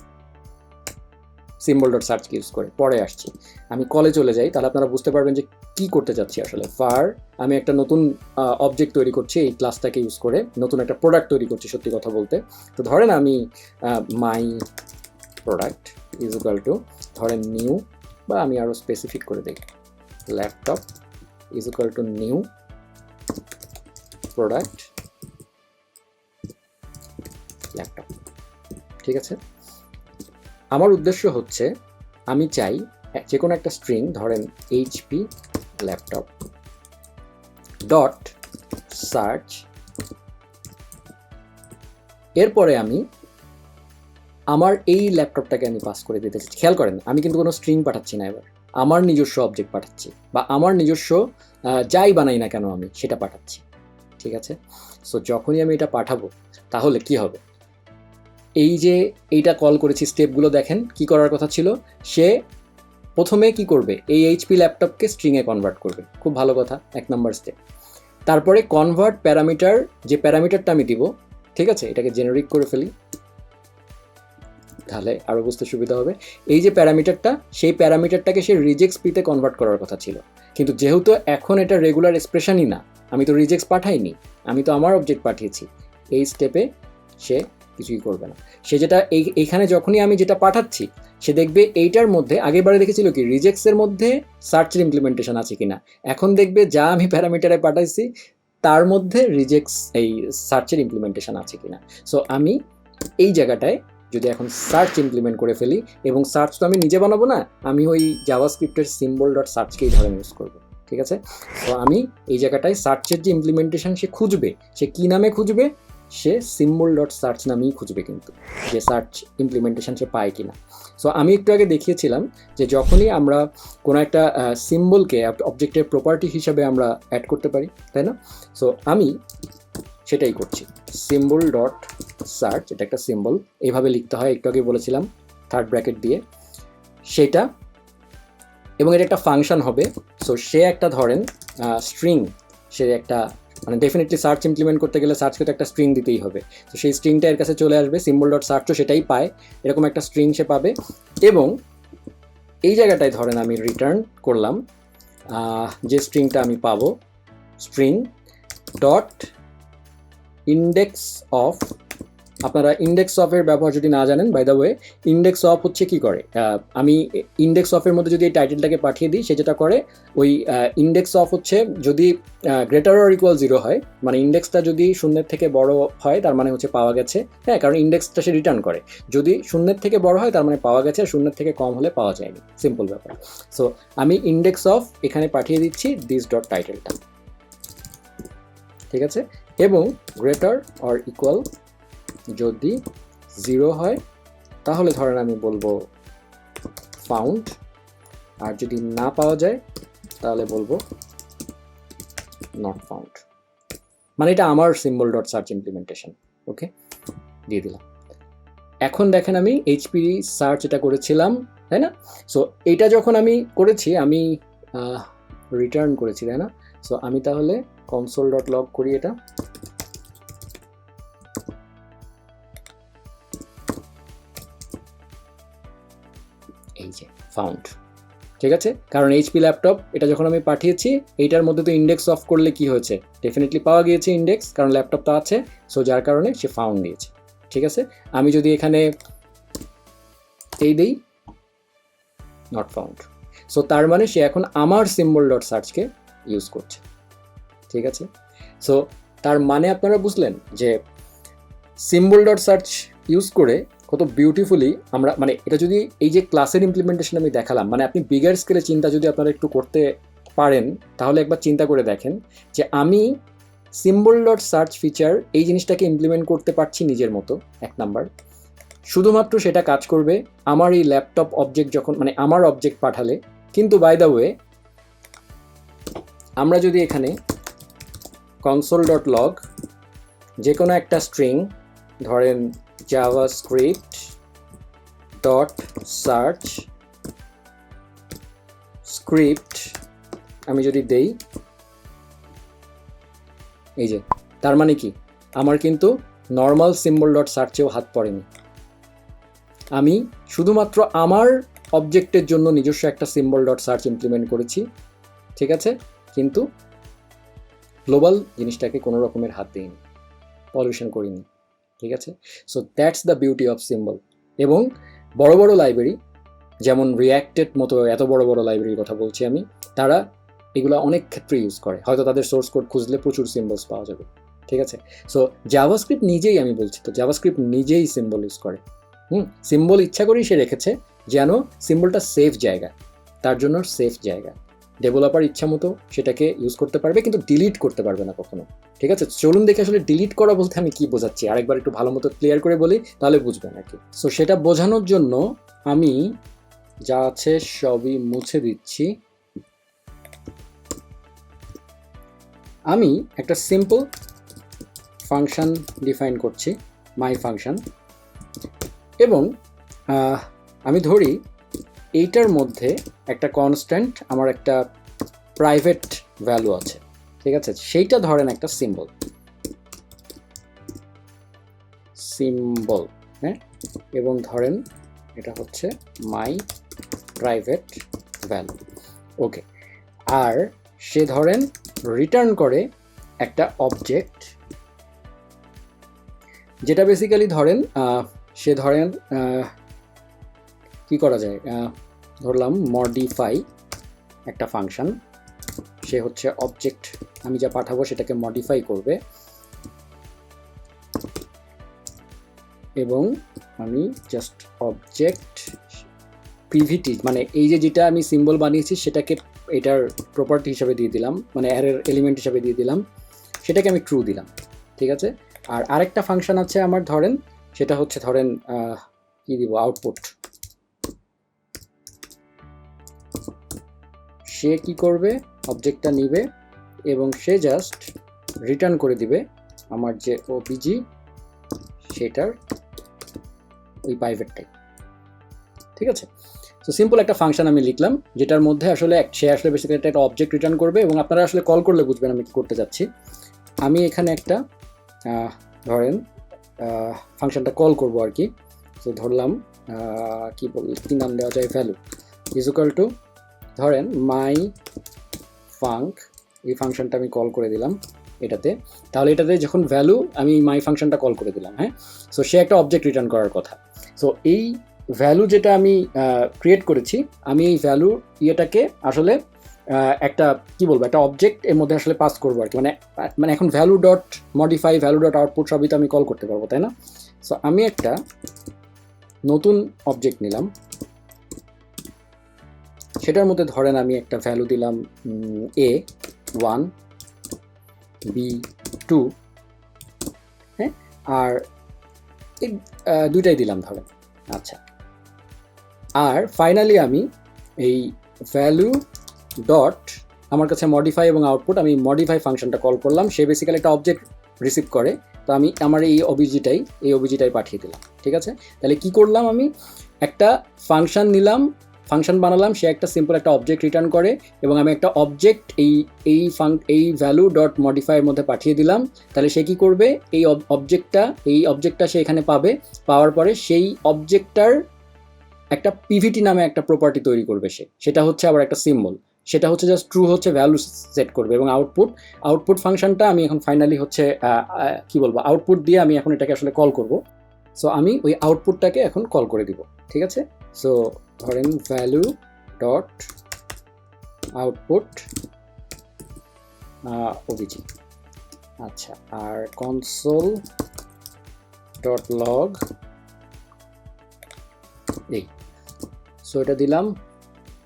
সিম্বল ডট সার্চকে ইউজ করে। পরে আসছি, আমি কলে চলে যাই, তাহলে আপনারা বুঝতে পারবেন যে কি করতে যাচ্ছি আসলে। ফার আমি একটা নতুন অবজেক্ট তৈরি করছি এই ক্লাসটাকে ইউজ করে, নতুন একটা প্রোডাক্ট তৈরি করছি সত্যি কথা বলতে। তো ধরেন আমি মাই প্রোডাক্ট ইজ ইকুয়াল টু ধরেন নিউ, বা আমি আরও স্পেসিফিক করে দিই laptop is equal two new product laptop, ঠিক আছে। আমার উদ্দেশ্য হচ্ছে আমি চাই যে কোনো একটা স্ট্রিং, ধরেন এইচপি ল্যাপটপ ডট সার্চ, এরপরে আমি আমার এই ল্যাপটপটাকে আমি পাস করে দিতে চাচ্ছি। খেয়াল করেন আমি কিন্তু কোনো স্ট্রিং পাঠাচ্ছি না, এবার আমার নিজস্ব অবজেক্ট পাঠাচ্ছি বা আমার নিজস্ব যাই বানাই না কেন আমি সেটা পাঠাচ্ছি, ঠিক আছে। সো যখনই আমি এটা পাঠাবো তাহলে কি হবে, এই যে এইটা কল করেছি স্টেপগুলো দেখেন কি করার কথা ছিল। সে প্রথমে কি করবে, এই এইচপি ল্যাপটপকে স্ট্রিংয়ে কনভার্ট করবে, খুব ভালো কথা, 1 নম্বর স্টেপ। তারপরে কনভার্ট প্যারামিটার, যে প্যারামিটারটা আমি দিব, ঠিক আছে, এটাকে জেনারিক করে ফেলি, তাহলে আরও বুঝতে সুবিধা হবে। এই যে প্যারামিটারটা, সেই প্যারামিটারটাকে সে রিজেক্টস পিতে কনভার্ট করার কথা ছিল, কিন্তু যেহেতু এখন এটা রেগুলার এক্সপ্রেশনই না, আমি তো রিজেক্টস পাঠাইনি, আমি তো আমার অবজেক্ট পাঠিয়েছি, এই স্টেপে সে কিছুই করবে না। সে যেটা এইখানে যখনই আমি যেটা পাঠাচ্ছি, সে দেখবে এইটার মধ্যে আগেরবারে দেখেছিল কি রিজেক্টসের মধ্যে সার্চের ইমপ্লিমেন্টেশন আছে কিনা, এখন দেখবে যা আমি প্যারামিটারে পাঠাইছি তার মধ্যে রিজেক্টস এই সার্চের ইমপ্লিমেন্টেশন আছে কিনা। সো আমি এই জায়গাটায় যদি এখন সার্চ ইমপ্লিমেন্ট করে ফেলি, এবং সার্চ তো আমি নিজে বানাবো না, আমি ওই জাভাস্ক্রিপ্টের সিম্বল ডট সার্চকেই ধরেন ইউজ করবো, ঠিক আছে। তো আমি এই জায়গাটায় সার্চের যে ইমপ্লিমেন্টেশন সে খুঁজবে, সে কী নামে খুঁজবে, সে সিম্বল ডট সার্চ নামেই খুঁজবে, কিন্তু যে সার্চ ইমপ্লিমেন্টেশন সে পায় কিনা। সো আমি একটু আগে দেখিয়েছিলাম যে যখনই আমরা কোনো একটা সিম্বলকে অবজেক্টের প্রপার্টি হিসাবে আমরা অ্যাড করতে পারি, তাই না। সো আমি সেটাই করছি, সিম্বল ডট সার্চ, এটা একটা সিম্বল, এইভাবে লিখতে হয়, একটু আগে বলেছিলাম থার্ড ব্র্যাকেট দিয়ে সেটা, এবং এটা একটা ফাংশন হবে। সো সে একটা ধরেন স্ট্রিং, সে একটা মানে ডেফিনেটলি সার্চ ইমপ্লিমেন্ট করতে গেলে সার্চকে তো একটা স্ট্রিং দিতেই হবে, তো সেই স্ট্রিংটা এর কাছে চলে আসবে, সিম্বল ডট সার্চও সেটাই পায়, এরকম একটা স্ট্রিং সে পাবে। এবং এই জায়গাটায় ধরেন আমি রিটার্ন করলাম যে স্ট্রিংটা আমি পাবো, স্ট্রিং ডট ইন্ডেক্স অফ। আপনারা ইন্ডেক্স অফের ব্যবহার যদি না জানেন, by the way, index of হচ্ছে কি করে, আমি ইন্ডেক্স অফের মধ্যে যদি এই টাইটেলটাকে পাঠিয়ে দিই, সে যেটা করে ওই ইন্ডেক্স অফ হচ্ছে যদি গ্রেটার অর ইকুয়াল 0 হয়, মানে ইন্ডেক্সটা যদি শূন্যের থেকে বড় হয় তার মানে হচ্ছে পাওয়া গেছে, হ্যাঁ, কারণ ইন্ডেক্সটা সে রিটার্ন করে, যদি শূন্যের থেকে বড় হয় তার মানে পাওয়া গেছে, আর শূন্যের থেকে কম হলে পাওয়া যায়নি, সিম্পল ব্যাপার। সো আমি ইন্ডেক্স অফ এখানে পাঠিয়ে দিচ্ছি দিস ডট টাইটেলটা, ঠিক আছে, এবং গ্রেটার অর ইকুয়াল যদি 0 হয় তাহলে ধরেন আমি বলবো ফাউন্ড, আর যদি না পাওয়া যায় তাহলে বলবো নট ফাউন্ড। মানে এটা আমার সিম্বল ডট সার্চ ইমপ্লিমেন্টেশন, ওকে, দিয়ে দিলাম। এখন দেখেন আমি এইচপি সার্চ এটা করেছিলাম, তাই না। সো এটা যখন আমি করেছি, আমি রিটার্ন করেছি, তাই না। সো আমি তাহলে কনসোল ডট লগ করি এটা, এই যে ফাউন্ড, ঠিক আছে, কারণ এইচপি ল্যাপটপ এটা যখন আমি পাঠিয়েছি, এইটার মধ্যে তো ইন্ডেক্স অফ করলে কি হয়েছে, ডেফিনেটলি পাওয়া গিয়েছে ইন্ডেক্স, কারণ ল্যাপটপ তো আছে, সো যার কারণে সে ফাউন্ড দিয়েছে, ঠিক আছে। আমি যদি এখানে এই দেই নট ফাউন্ড, সো তার মানে সে এখন আমার সিম্বল ডট সার্চকে ইউজ করছে, ঠিক আছে। সো তার মানে আপনারা বুঝলেন যে সিম্বল ডট সার্চ ইউজ করে কত বিউটিফুলি আমরা, মানে এটা যদি এই যে ক্লাসের ইমপ্লিমেন্টেশন আমি দেখালাম, মানে আপনি বিগার স্কেলে চিন্তা যদি আপনারা একটু করতে পারেন, তাহলে একবার চিন্তা করে দেখেন যে আমি সিম্বল ডট সার্চ ফিচার এই জিনিসটাকে ইমপ্লিমেন্ট করতে পারছি নিজের মতো, এক নাম্বার, শুধুমাত্র সেটা কাজ করবে আমার এই ল্যাপটপ অবজেক্ট যখন, মানে আমার অবজেক্ট পাঠালে। কিন্তু বাই দ্য ওয়ে, আমরা যদি এখানে কনসোল ডট লগ যে কোনো একটা স্ট্রিং, ধরেন জাভাস্ক্রিপ্ট ডট সার্চ স্ক্রিপ্ট আমি যদি দেই, এই যে, তার মানে কি আমার কিন্তু নর্মাল সিম্বল ডট সার্চেও হাত পড়েনি, আমি শুধুমাত্র আমার অবজেক্টের জন্য নিজস্ব একটা সিম্বল ডট সার্চ ইমপ্লিমেন্ট করেছি, ঠিক আছে, কিন্তু গ্লোবাল জিনিসটাকে কোনো রকমের হাত দিইনি, পলিউশন করিনি, ঠিক আছে। So that's the beauty of symbol. এবং বড় বড় লাইব্রেরি যেমন রিয়াক্টেড মতো এত বড় বড় লাইব্রেরির কথা বলছি আমি, তারা এগুলো অনেক ক্ষেত্রে ইউজ করে, হয়তো তাদের সোর্স কোড খুঁজলে প্রচুর সিম্বলস পাওয়া যাবে, ঠিক আছে। সো জাভাস্ক্রিপ্ট নিজেই, আমি বলছি তো, জাভাস্ক্রিপ্ট নিজেই সিম্বল ইউজ করে, সিম্বল ইচ্ছা করেই সে রেখেছে যেন সিম্বলটা সেফ জায়গা, তার জন্য সেফ জায়গা, ডেভেলপার ইচ্ছা মতো সেটাকে ইউজ করতে পারবে, কিন্তু ডিলিট করতে পারবে না কখনো, ঠিক আছে। চলুন দেখে আসলে ডিলিট করা বলতে আমি কি বোঝাচ্ছি, আরেকবার একটু ভালো মতো ক্লিয়ার করে বলি, তাহলে বুঝবেন আর কি। সো সেটা বোঝানোর জন্য আমি যা আছে সবই মুছে দিচ্ছি। আমি একটা সিম্পল ফাংশন ডিফাইন করছি, মাই ফাংশন, এবং আমি ধরি এইটার মধ্যে একটা কনস্ট্যান্ট, আমার একটা প্রাইভেট ভ্যালু আছে, ঠিক আছে, সেইটা ধরেন একটা সিম্বল, হ্যাঁ, এবং ধরেন এটা হচ্ছে মাই প্রাইভেট ভ্যালু। ওকে, আর সে ধরেন রিটার্ন করে একটা অবজেক্ট, যেটা বেসিক্যালি ধরেন সে ধরেন কি করা যায়, ধরলাম মডিফাই একটা ফাংশন, সে হচ্ছে অবজেক্ট আমি যা পাঠাবো সেটাকে মডিফাই করবে, এবং আমি জাস্ট অবজেক্ট পিভিটি মানে এই যে যেটা আমি সিম্বল বানিয়েছি সেটাকে এটার প্রপার্টি হিসাবে দিয়ে দিলাম, মানে অ্যারের এলিমেন্ট হিসাবে দিয়ে দিলাম, সেটাকে আমি ট্রু দিলাম। ঠিক আছে, আর আরেকটা ফাংশন আছে আমার ধরেন, সেটা হচ্ছে ধরেন কি দিব, আউটপুট। সে কি করবে, অবজেক্টটা নিবে এবং সে জাস্ট রিটার্ন করে দিবে আমার যে ওপিজি সেটার ওই প্রাইভেটটাই। ঠিক আছে, তো সিম্পল একটা ফাংশন আমি লিখলাম যেটার মধ্যে আসলে সে আসলে বেসিক্যালি একটা অবজেক্ট রিটার্ন করবে, এবং আপনারা আসলে কল করলে বুঝবেন আমি কি করতে যাচ্ছি। আমি এখানে একটা ধরেন ফাংশনটা কল করব আর কি, তো ধরলাম কি নাম দেওয়া যায়, ভ্যালু ইজ ইকুয়াল টু ধরেন মাই ফাঙ্ক, এই ফাংশনটা আমি কল করে দিলাম এটাতে, তাহলে এটাতে যখন ভ্যালু আমি মাই ফাংশনটা কল করে দিলাম, হ্যাঁ, সো সে একটা অবজেক্ট রিটার্ন করার কথা। সো এই ভ্যালু যেটা আমি ক্রিয়েট করেছি, আমি এই ভ্যালু ইয়েটাকে আসলে একটা কি বলবো, একটা অবজেক্ট এর মধ্যে আসলে পাস করবো আর কি, মানে এখন value dot modify, value dot output সবই তো আমি কল করতে পারবো, তাই না? সো আমি একটা নতুন অবজেক্ট নিলাম, সেটার মধ্যে ধরেন আমি একটা ভ্যালু দিলাম A1 B2, হ্যাঁ, আর এই দুইটাই দিলাম ধরেন। আচ্ছা, আর ফাইনালি আমি এই ভ্যালু ডট আমার কাছে মডিফাই এবং আউটপুট, আমি মডিফাই ফাংশনটা কল করলাম, সে বেসিক্যালি একটা অবজেক্ট রিসিভ করে, তো আমি আমার এই ওবিজিটাই পাঠিয়ে দিলাম। ঠিক আছে, তাহলে কি করলাম, আমি একটা ফাংশন নিলাম, ফাংশন বানালাম, সে একটা সিম্পল একটা অবজেক্ট রিটার্ন করে, এবং আমি একটা অবজেক্ট এই ভ্যালু ডট মডিফাইয়ের মধ্যে পাঠিয়ে দিলাম, তাহলে সে কি করবে, এই অবজেক্টটা সে এখানে পাবে, পাওয়ার পরে সেই অবজেক্টটার একটা পিভিটি নামে একটা প্রপার্টি তৈরি করবে, সেটা হচ্ছে আবার একটা সিম্বল, সেটা হচ্ছে জাস্ট ট্রু হচ্ছে ভ্যালু সেট করবে, এবং আউটপুট ফাংশনটা আমি এখন ফাইনালি হচ্ছে কি বলবো, আউটপুট দিয়ে আমি এখন এটাকে আসলে কল করব। সো আমি ওই আউটপুটটাকে এখন কল করে দিব। ঠিক আছে, সো ধরেন ভ্যালু ডট আউটপুট ওবিজি, আচ্ছা, আর কনসোল ডট লগ এই, সো এটা দিলাম।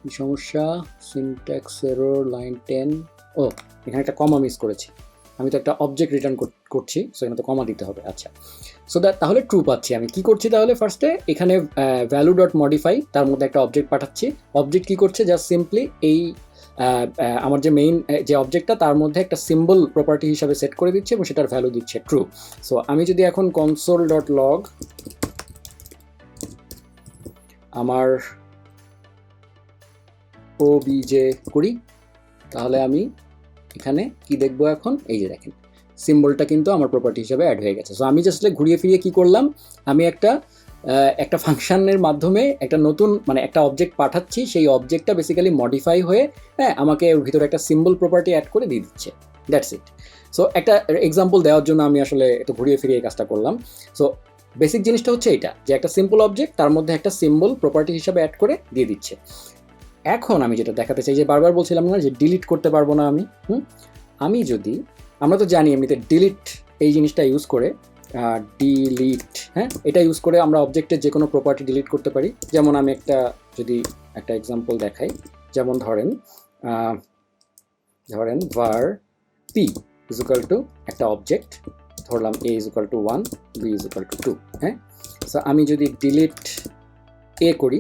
কি সমস্যা, সিনট্যাক্স এরর, লাইন 10, ও এখানে একটা কমা মিস করেছি, আমি তো একটা অবজেক্ট রিটার্ন করছি, সো এখানে তো কমা দিতে হবে। আচ্ছা, সো তাহলে ট্রু পাচ্ছি। আমি কি করছি তাহলে, ফার্স্টে এখানে ভ্যালু ডট মডিফাই, তার মধ্যে একটা অবজেক্ট পাঠাচ্ছি, অবজেক্ট কি করছে, জাস্ট সিম্পলি এই আমার যে মেইন যে অবজেক্টটা তার মধ্যে একটা সিম্বল প্রপার্টি হিসাবে সেট করে দিচ্ছে এবং সেটার ভ্যালু দিচ্ছে ট্রু। সো আমি যদি এখন কনসোল ডট লগ আমার ওবিজে করি, তাহলে আমি এখানে কি দেখবো এখন, এই যে দেখেন সিম্বলটা কিন্তু আমার প্রপার্টি হিসাবে অ্যাড হয়ে গেছে। সো আমি জাস্ট ঘুরিয়ে ফিরিয়ে কি করলাম, আমি একটা ফাংশনের মাধ্যমে একটা নতুন মানে একটা অবজেক্ট পাঠাচ্ছি, সেই অবজেক্টটা বেসিক্যালি মডিফাই হয়ে হ্যাঁ আমাকে ওর ভিতরে একটা সিম্বল প্রপার্টি অ্যাড করে দিয়ে দিচ্ছে, দ্যাটস ইট। সো একটা এক্সাম্পল দেওয়ার জন্য আমি আসলে একটু ঘুরিয়ে ফিরিয়ে এই কাজটা করলাম। সো বেসিক জিনিসটা হচ্ছে এটা, যে একটা সিম্পল অবজেক্ট তার মধ্যে একটা সিম্বল প্রপার্টি হিসাবে অ্যাড করে দিয়ে দিচ্ছে। এখন আমি যেটা দেখাতে চাই, যে বারবার বলছিলাম না যে ডিলিট করতে পারবো না আমি যদি, আমরা তো জানি এমনিতে ডিলিট এই জিনিসটা ইউজ করে, ডিলিট, হ্যাঁ, এটা ইউজ করে আমরা অবজেক্টের যে কোনো প্রপার্টি ডিলিট করতে পারি। যেমন আমি যদি একটা এক্সাম্পল দেখাই, যেমন ধরেন var p is equal two একটা অবজেক্ট, ধরলাম a is equal two 1, b is equal two 2, হ্যাঁ, সো আমি যদি ডিলিট a করি,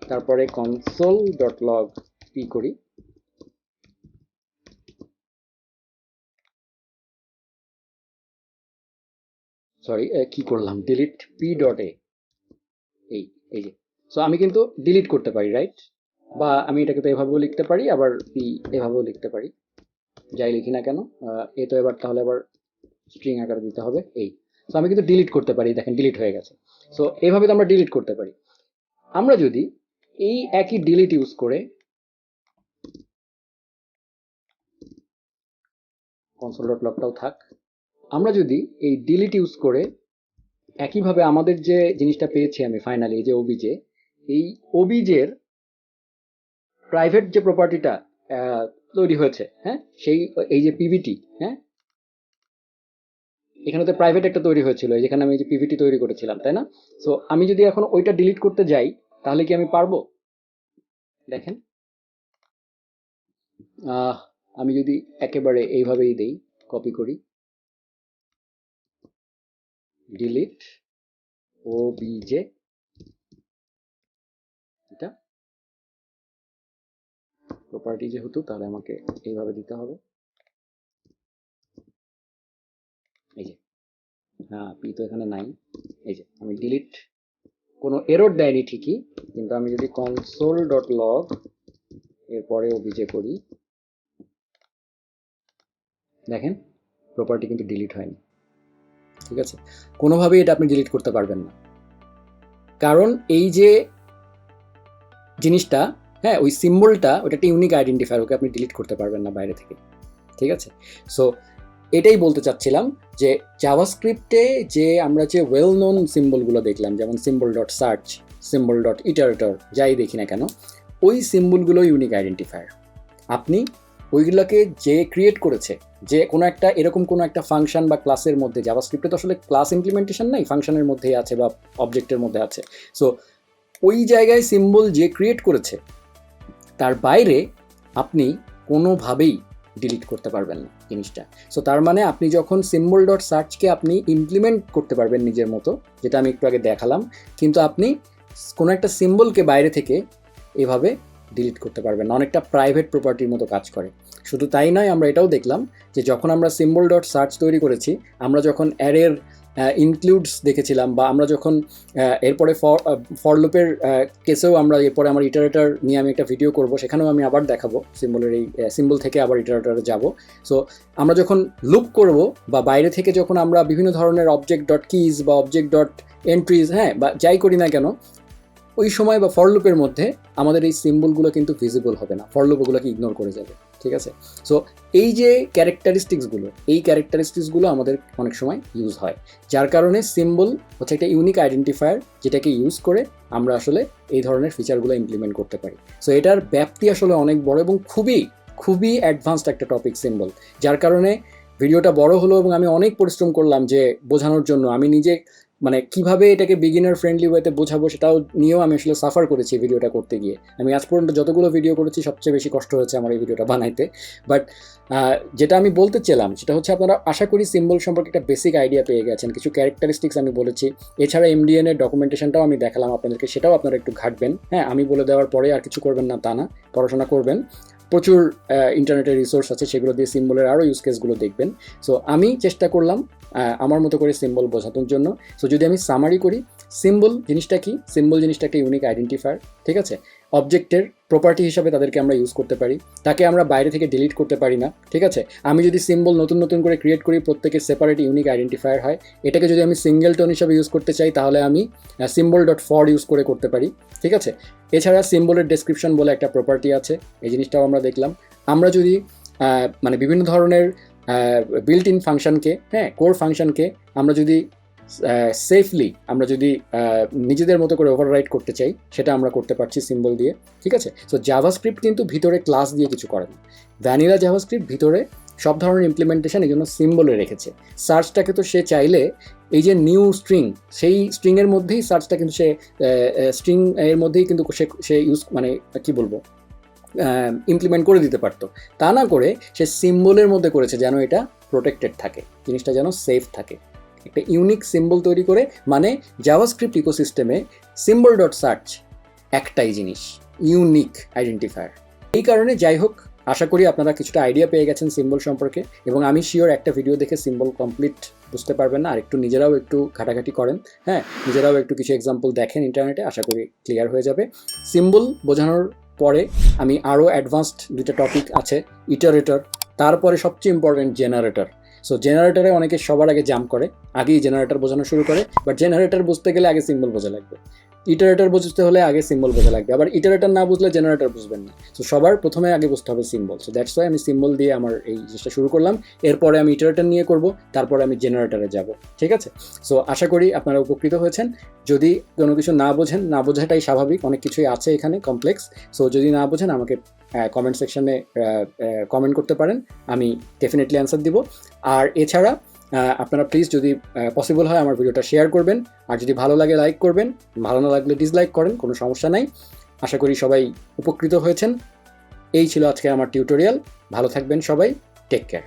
তারপরে কনসোল ডট লগ পি করি, সরি কি করলাম, ডিলিট পি ডট এ, এই যে, সো আমি কিন্তু ডিলিট করতে পারি, রাইট? বা আমি এটাকে তো এভাবেও লিখতে পারি, আবার পি এভাবেও লিখতে পারি, যাই লিখি না কেন, এ তো এবার তাহলে আবার স্ট্রিং আকারে দিতে হবে, এই। সো আমি কিন্তু ডিলিট করতে পারি, দেখেন ডিলিট হয়ে গেছে। সো এইভাবে তো আমরা ডিলিট করতে পারি। আমরা যদি এই একই ডিলিট ইউজ করে console.logটাও থাক, আমরা যদি এই ডিলিট ইউজ করে একইভাবে আমাদের যে জিনিসটা পেয়েছি আমি ফাইনালি, এই যে ওবিজে, এই ওবিজের প্রাইভেট যে প্রপার্টিটা তৈরি হয়েছে, হ্যাঁ, সেই এই যে পিভিটি, হ্যাঁ, এখানে তো প্রাইভেট একটা তৈরি হয়েছিল, যেখানে আমি যে পিভিটি তৈরি করেছিলাম, তাই না? সো আমি যদি এখন ওইটা ডিলিট করতে যাই, তাহলে কি আমি পারবো? দেখেন, আমি যদি একেবারে এইভাবেই দেই, কপি করি, ডিলিট ওবিজে, এটা প্রপার্টি যেহেতু, তাহলে আমাকে এইভাবে দিতে হবে, এই যে, পি তো এখানে নাই, এই যে আমি ডিলিট, কোনো এরর দেয়নি ঠিকই, কিন্তু আমি যদি console.log এরপরে ওবিজে করি, দেখেন প্রপার্টি কিন্তু ডিলিট হয়নি। ঠিক আছে, কোনোভাবেই এটা আপনি ডিলিট করতে পারবেন না, কারণ এই যে জিনিসটা, হ্যাঁ, ওই সিম্বলটা, ওটা একটা ইউনিক আইডেন্টিফায়ার, ওকে আপনি ডিলিট করতে পারবেন না বাইরে থেকে। ঠিক আছে, সো এটাই বলতে চাচ্ছিলাম যে জাভাস্ক্রিপ্টে যে আমরা যে ওয়েল নোন সিম্বলগুলো দেখলাম, যেমন symbol.search, symbol.iterator, যাই দেখি না কেন, ওই সিম্বলগুলো ইউনিক আইডেন্টিফায়ার। আপনি ওইগুলোকে যে ক্রিয়েট করেছে, যে কোনো একটা এরকম কোনো একটা ফাংশন বা ক্লাসের মধ্যে, জাভাস্ক্রিপ্টে তো আসলে ক্লাস ইমপ্লিমেন্টেশন নাই, ফাংশনের মধ্যেই আছে বা অবজেক্টের মধ্যে আছে, সো ওই জায়গায় সিম্বল যে ক্রিয়েট করেছে তার বাইরে আপনি কোনোভাবেই ডিলিট করতে পারবেন না জিনিসটা। সো তার মানে আপনি যখন symbol.searchকে আপনি ইমপ্লিমেন্ট করতে পারবেন নিজের মতো, যেটা আমি একটু আগে দেখালাম, কিন্তু আপনি কোনো একটা সিম্বলকে বাইরে থেকে এভাবে ডিলিট করতে পারবেন না, অনেকটা প্রাইভেট প্রপার্টির মতো কাজ করে। শুধু তাই নয়, আমরা এটাও দেখলাম যে যখন আমরা symbol.search তৈরি করেছি, আমরা যখন অ্যারের ইনক্লুডস দেখেছিলাম, বা আমরা যখন এরপরে ফর লুপের কেসেও আমরা এরপরে আমার ইটারেটার নিয়ে আমি একটা ভিডিও করব, সেখানেও আমি আবার দেখাবো সিম্বলের এই সিম্বল থেকে আবার ইটারেটারে যাব। সো আমরা যখন লুপ করব বা বাইরে থেকে যখন আমরা বিভিন্ন ধরনের অবজেক্ট ডট কিজ বা অবজেক্ট ডট এন্ট্রিজ, হ্যাঁ, বা যাই করি না কেন, ওই সময় বা ফর লুপের মধ্যে আমাদের এই সিম্বলগুলো কিন্তু ভিজিবল হবে না, ফর লুপ ওগুলোকে ইগনোর করে যাবে। ঠিক আছে, সো এই যে ক্যারেক্টারিস্টিক্সগুলো আমাদের অনেক সময় ইউজ হয়, যার কারণে সিম্বল হচ্ছে একটা ইউনিক আইডেন্টিফায়ার, যেটাকে ইউজ করে আমরা আসলে এই ধরনের ফিচারগুলো ইমপ্লিমেন্ট করতে পারি। সো এটার ব্যাপ্তি আসলে অনেক বড় এবং খুবই খুবই অ্যাডভান্সড একটা টপিক সিম্বল, যার কারণে ভিডিওটা বড় হলো এবং আমি অনেক পরিশ্রম করলাম যে বোঝানোর জন্য। আমি নিজে মানে কিভাবে এটাকে বিগিনার ফ্রেন্ডলি ওয়েতে বোঝাবো সেটাও নিয়েও আমি আসলে সাফার করেছি ভিডিওটা করতে গিয়ে। আমি আজ পর্যন্ত যতগুলো ভিডিও করেছি সবচেয়ে বেশি কষ্ট হয়েছে আমার এই ভিডিওটা বানাইতে। বাট যেটা আমি বলতে চাইলাম সেটা হচ্ছে, আপনারা আশা করি সিম্বল সম্পর্কে একটা বেসিক আইডিয়া পেয়ে গেছেন, কিছু ক্যারেক্টারিস্টিক্স আমি বলেছি, এছাড়া এমডিএন এর ডকুমেন্টেশনটাও আমি দেখালাম আপনাদেরকে, সেটাও আপনারা একটু ঘাটবেন। হ্যাঁ, আমি বলে দেওয়ার পরে আর কিছু করবেন না তা না, পড়াশোনা করবেন, প্রচুর ইন্টারনেটের রিসোর্স আছে, সেগুলো দিয়ে সিম্বলের আরও ইউজ কেসগুলো দেখবেন। সো আমি চেষ্টা করলাম আমার মতো করে সিম্বল বোঝানোর জন্য। সো যদি আমি সামারি করি, সিম্বল জিনিসটা কি? সিম্বল জিনিসটা একটা ইউনিক আইডেন্টিফায়ার। ঠিক আছে, অবজেক্টের প্রপার্টি হিসাবে তাদেরকে আমরা ইউজ করতে পারি, তাকে আমরা বাইরে থেকে ডিলিট করতে পারি না। ঠিক আছে, আমি যদি সিম্বল নতুন নতুন করে ক্রিয়েট করি, প্রত্যেকের সেপারেট ইউনিক আইডেন্টিফায়ার হয়। এটাকে যদি আমি সিঙ্গেল টোন হিসাবে ইউজ করতে চাই, তাহলে আমি symbol.for ইউজ করতে পারি। ঠিক আছে, এছাড়া সিম্বলের ডেসক্রিপশন বলে একটা প্রপার্টি আছে, এই জিনিসটাও আমরা দেখলাম। আমরা যদি মানে বিভিন্ন ধরনের বিল্ট ইন ফাংশনকে, হ্যাঁ, কোর ফাংশনকে আমরা যদি সেফলি আমরা যদি নিজেদের মতো করে ওভাররাইট করতে চাই, সেটা আমরা করতে পারছি সিম্বল দিয়ে। ঠিক আছে, সো জাভাস্ক্রিপ্ট কিন্তু ভিতরে ক্লাস দিয়ে কিছু করে না। ভ্যানিলা জাভাস্ক্রিপ্ট ভিতরে সব ধরনের ইমপ্লিমেন্টেশন এই জন্য সিম্বলে রেখেছে। সার্চটাকে তো সে চাইলে এই যে নিউ স্ট্রিং, সেই স্ট্রিংয়ের মধ্যেই সার্চটা কিন্তু সে স্ট্রিং এর মধ্যেই কিন্তু সে ইউজ মানে কি বলবো ইমপ্লিমেন্ট করে দিতে পারতো। তা না করে সে সিম্বলের মধ্যে করেছে যেন এটা প্রোটেক্টেড থাকে, জিনিসটা যেন সেফ থাকে। একটা ইউনিক সিম্বল তৈরি করে, মানে জাভাস্ক্রিপ্ট ইকোসিস্টেমে symbol.search একটাই জিনিস, ইউনিক আইডেন্টিফায়ার। এই কারণে যাই হোক, আশা করি আপনারা কিছুটা আইডিয়া পেয়ে গেছেন সিম্বল সম্পর্কে, এবং আমি শিওর একটা ভিডিও দেখে সিম্বল কমপ্লিট বুঝতে পারবেন না, আর একটু নিজেরাও একটু ঘাটাঘাটি করেন, হ্যাঁ, নিজেরাও একটু কিছু এক্সাম্পল দেখেন ইন্টারনেটে, আশা করি ক্লিয়ার হয়ে যাবে। সিম্বল বোঝানোর পরে আমি আরও অ্যাডভান্সড দুইটা টপিক আছে, ইটারেটর, তারপরে সবচেয়ে ইম্পর্টেন্ট জেনারেটর। সো জেনারেটরে অনেকে সবার আগে জাম্প করে, আগেই জেনারেটর বোঝানো শুরু করে, বাট জেনারেটর বুঝতে গেলে আগে সিম্বল বোঝা লাগবে। ইটারেটর বুঝতে হলে আগে সিম্বল বোঝা লাগবে, আবার ইটারেটর না বুঝলে জেনারেটর বুঝবেন না। সো সবার প্রথমে আগে বুঝতে হবে সিম্বল। সো দ্যাটস ওয়াই আমি সিম্বল দিয়ে আমার এই জিনিসটা শুরু করলাম, এরপরে আমি ইটারেটর নিয়ে করব, তারপরে আমি জেনারেটরে যাব। ঠিক আছে? সো আশা করি আপনারা উপকৃত হয়েছেন। যদি কোনো কিছু না বোঝেন, না বোঝাটাই স্বাভাবিক, অনেক কিছুই আছে এখানে কমপ্লেক্স। সো যদি না বোঝেন আমাকে কমেন্ট সেকশনে কমেন্ট করতে পারেন, আমি ডেফিনেটলি অ্যান্সার দিব। আর এছাড়া আপনারা প্লিজ যদি পসিবল হয় আমার ভিডিওটা শেয়ার করবেন, আর যদি ভালো লাগে লাইক করবেন, ভালো না লাগলে ডিসলাইক করেন, কোনো সমস্যা নাই। আশা করি সবাই উপকৃত হয়েছেন। এই ছিল আজকে আমার টিউটোরিয়াল। ভালো থাকবেন সবাই, টেক কেয়ার।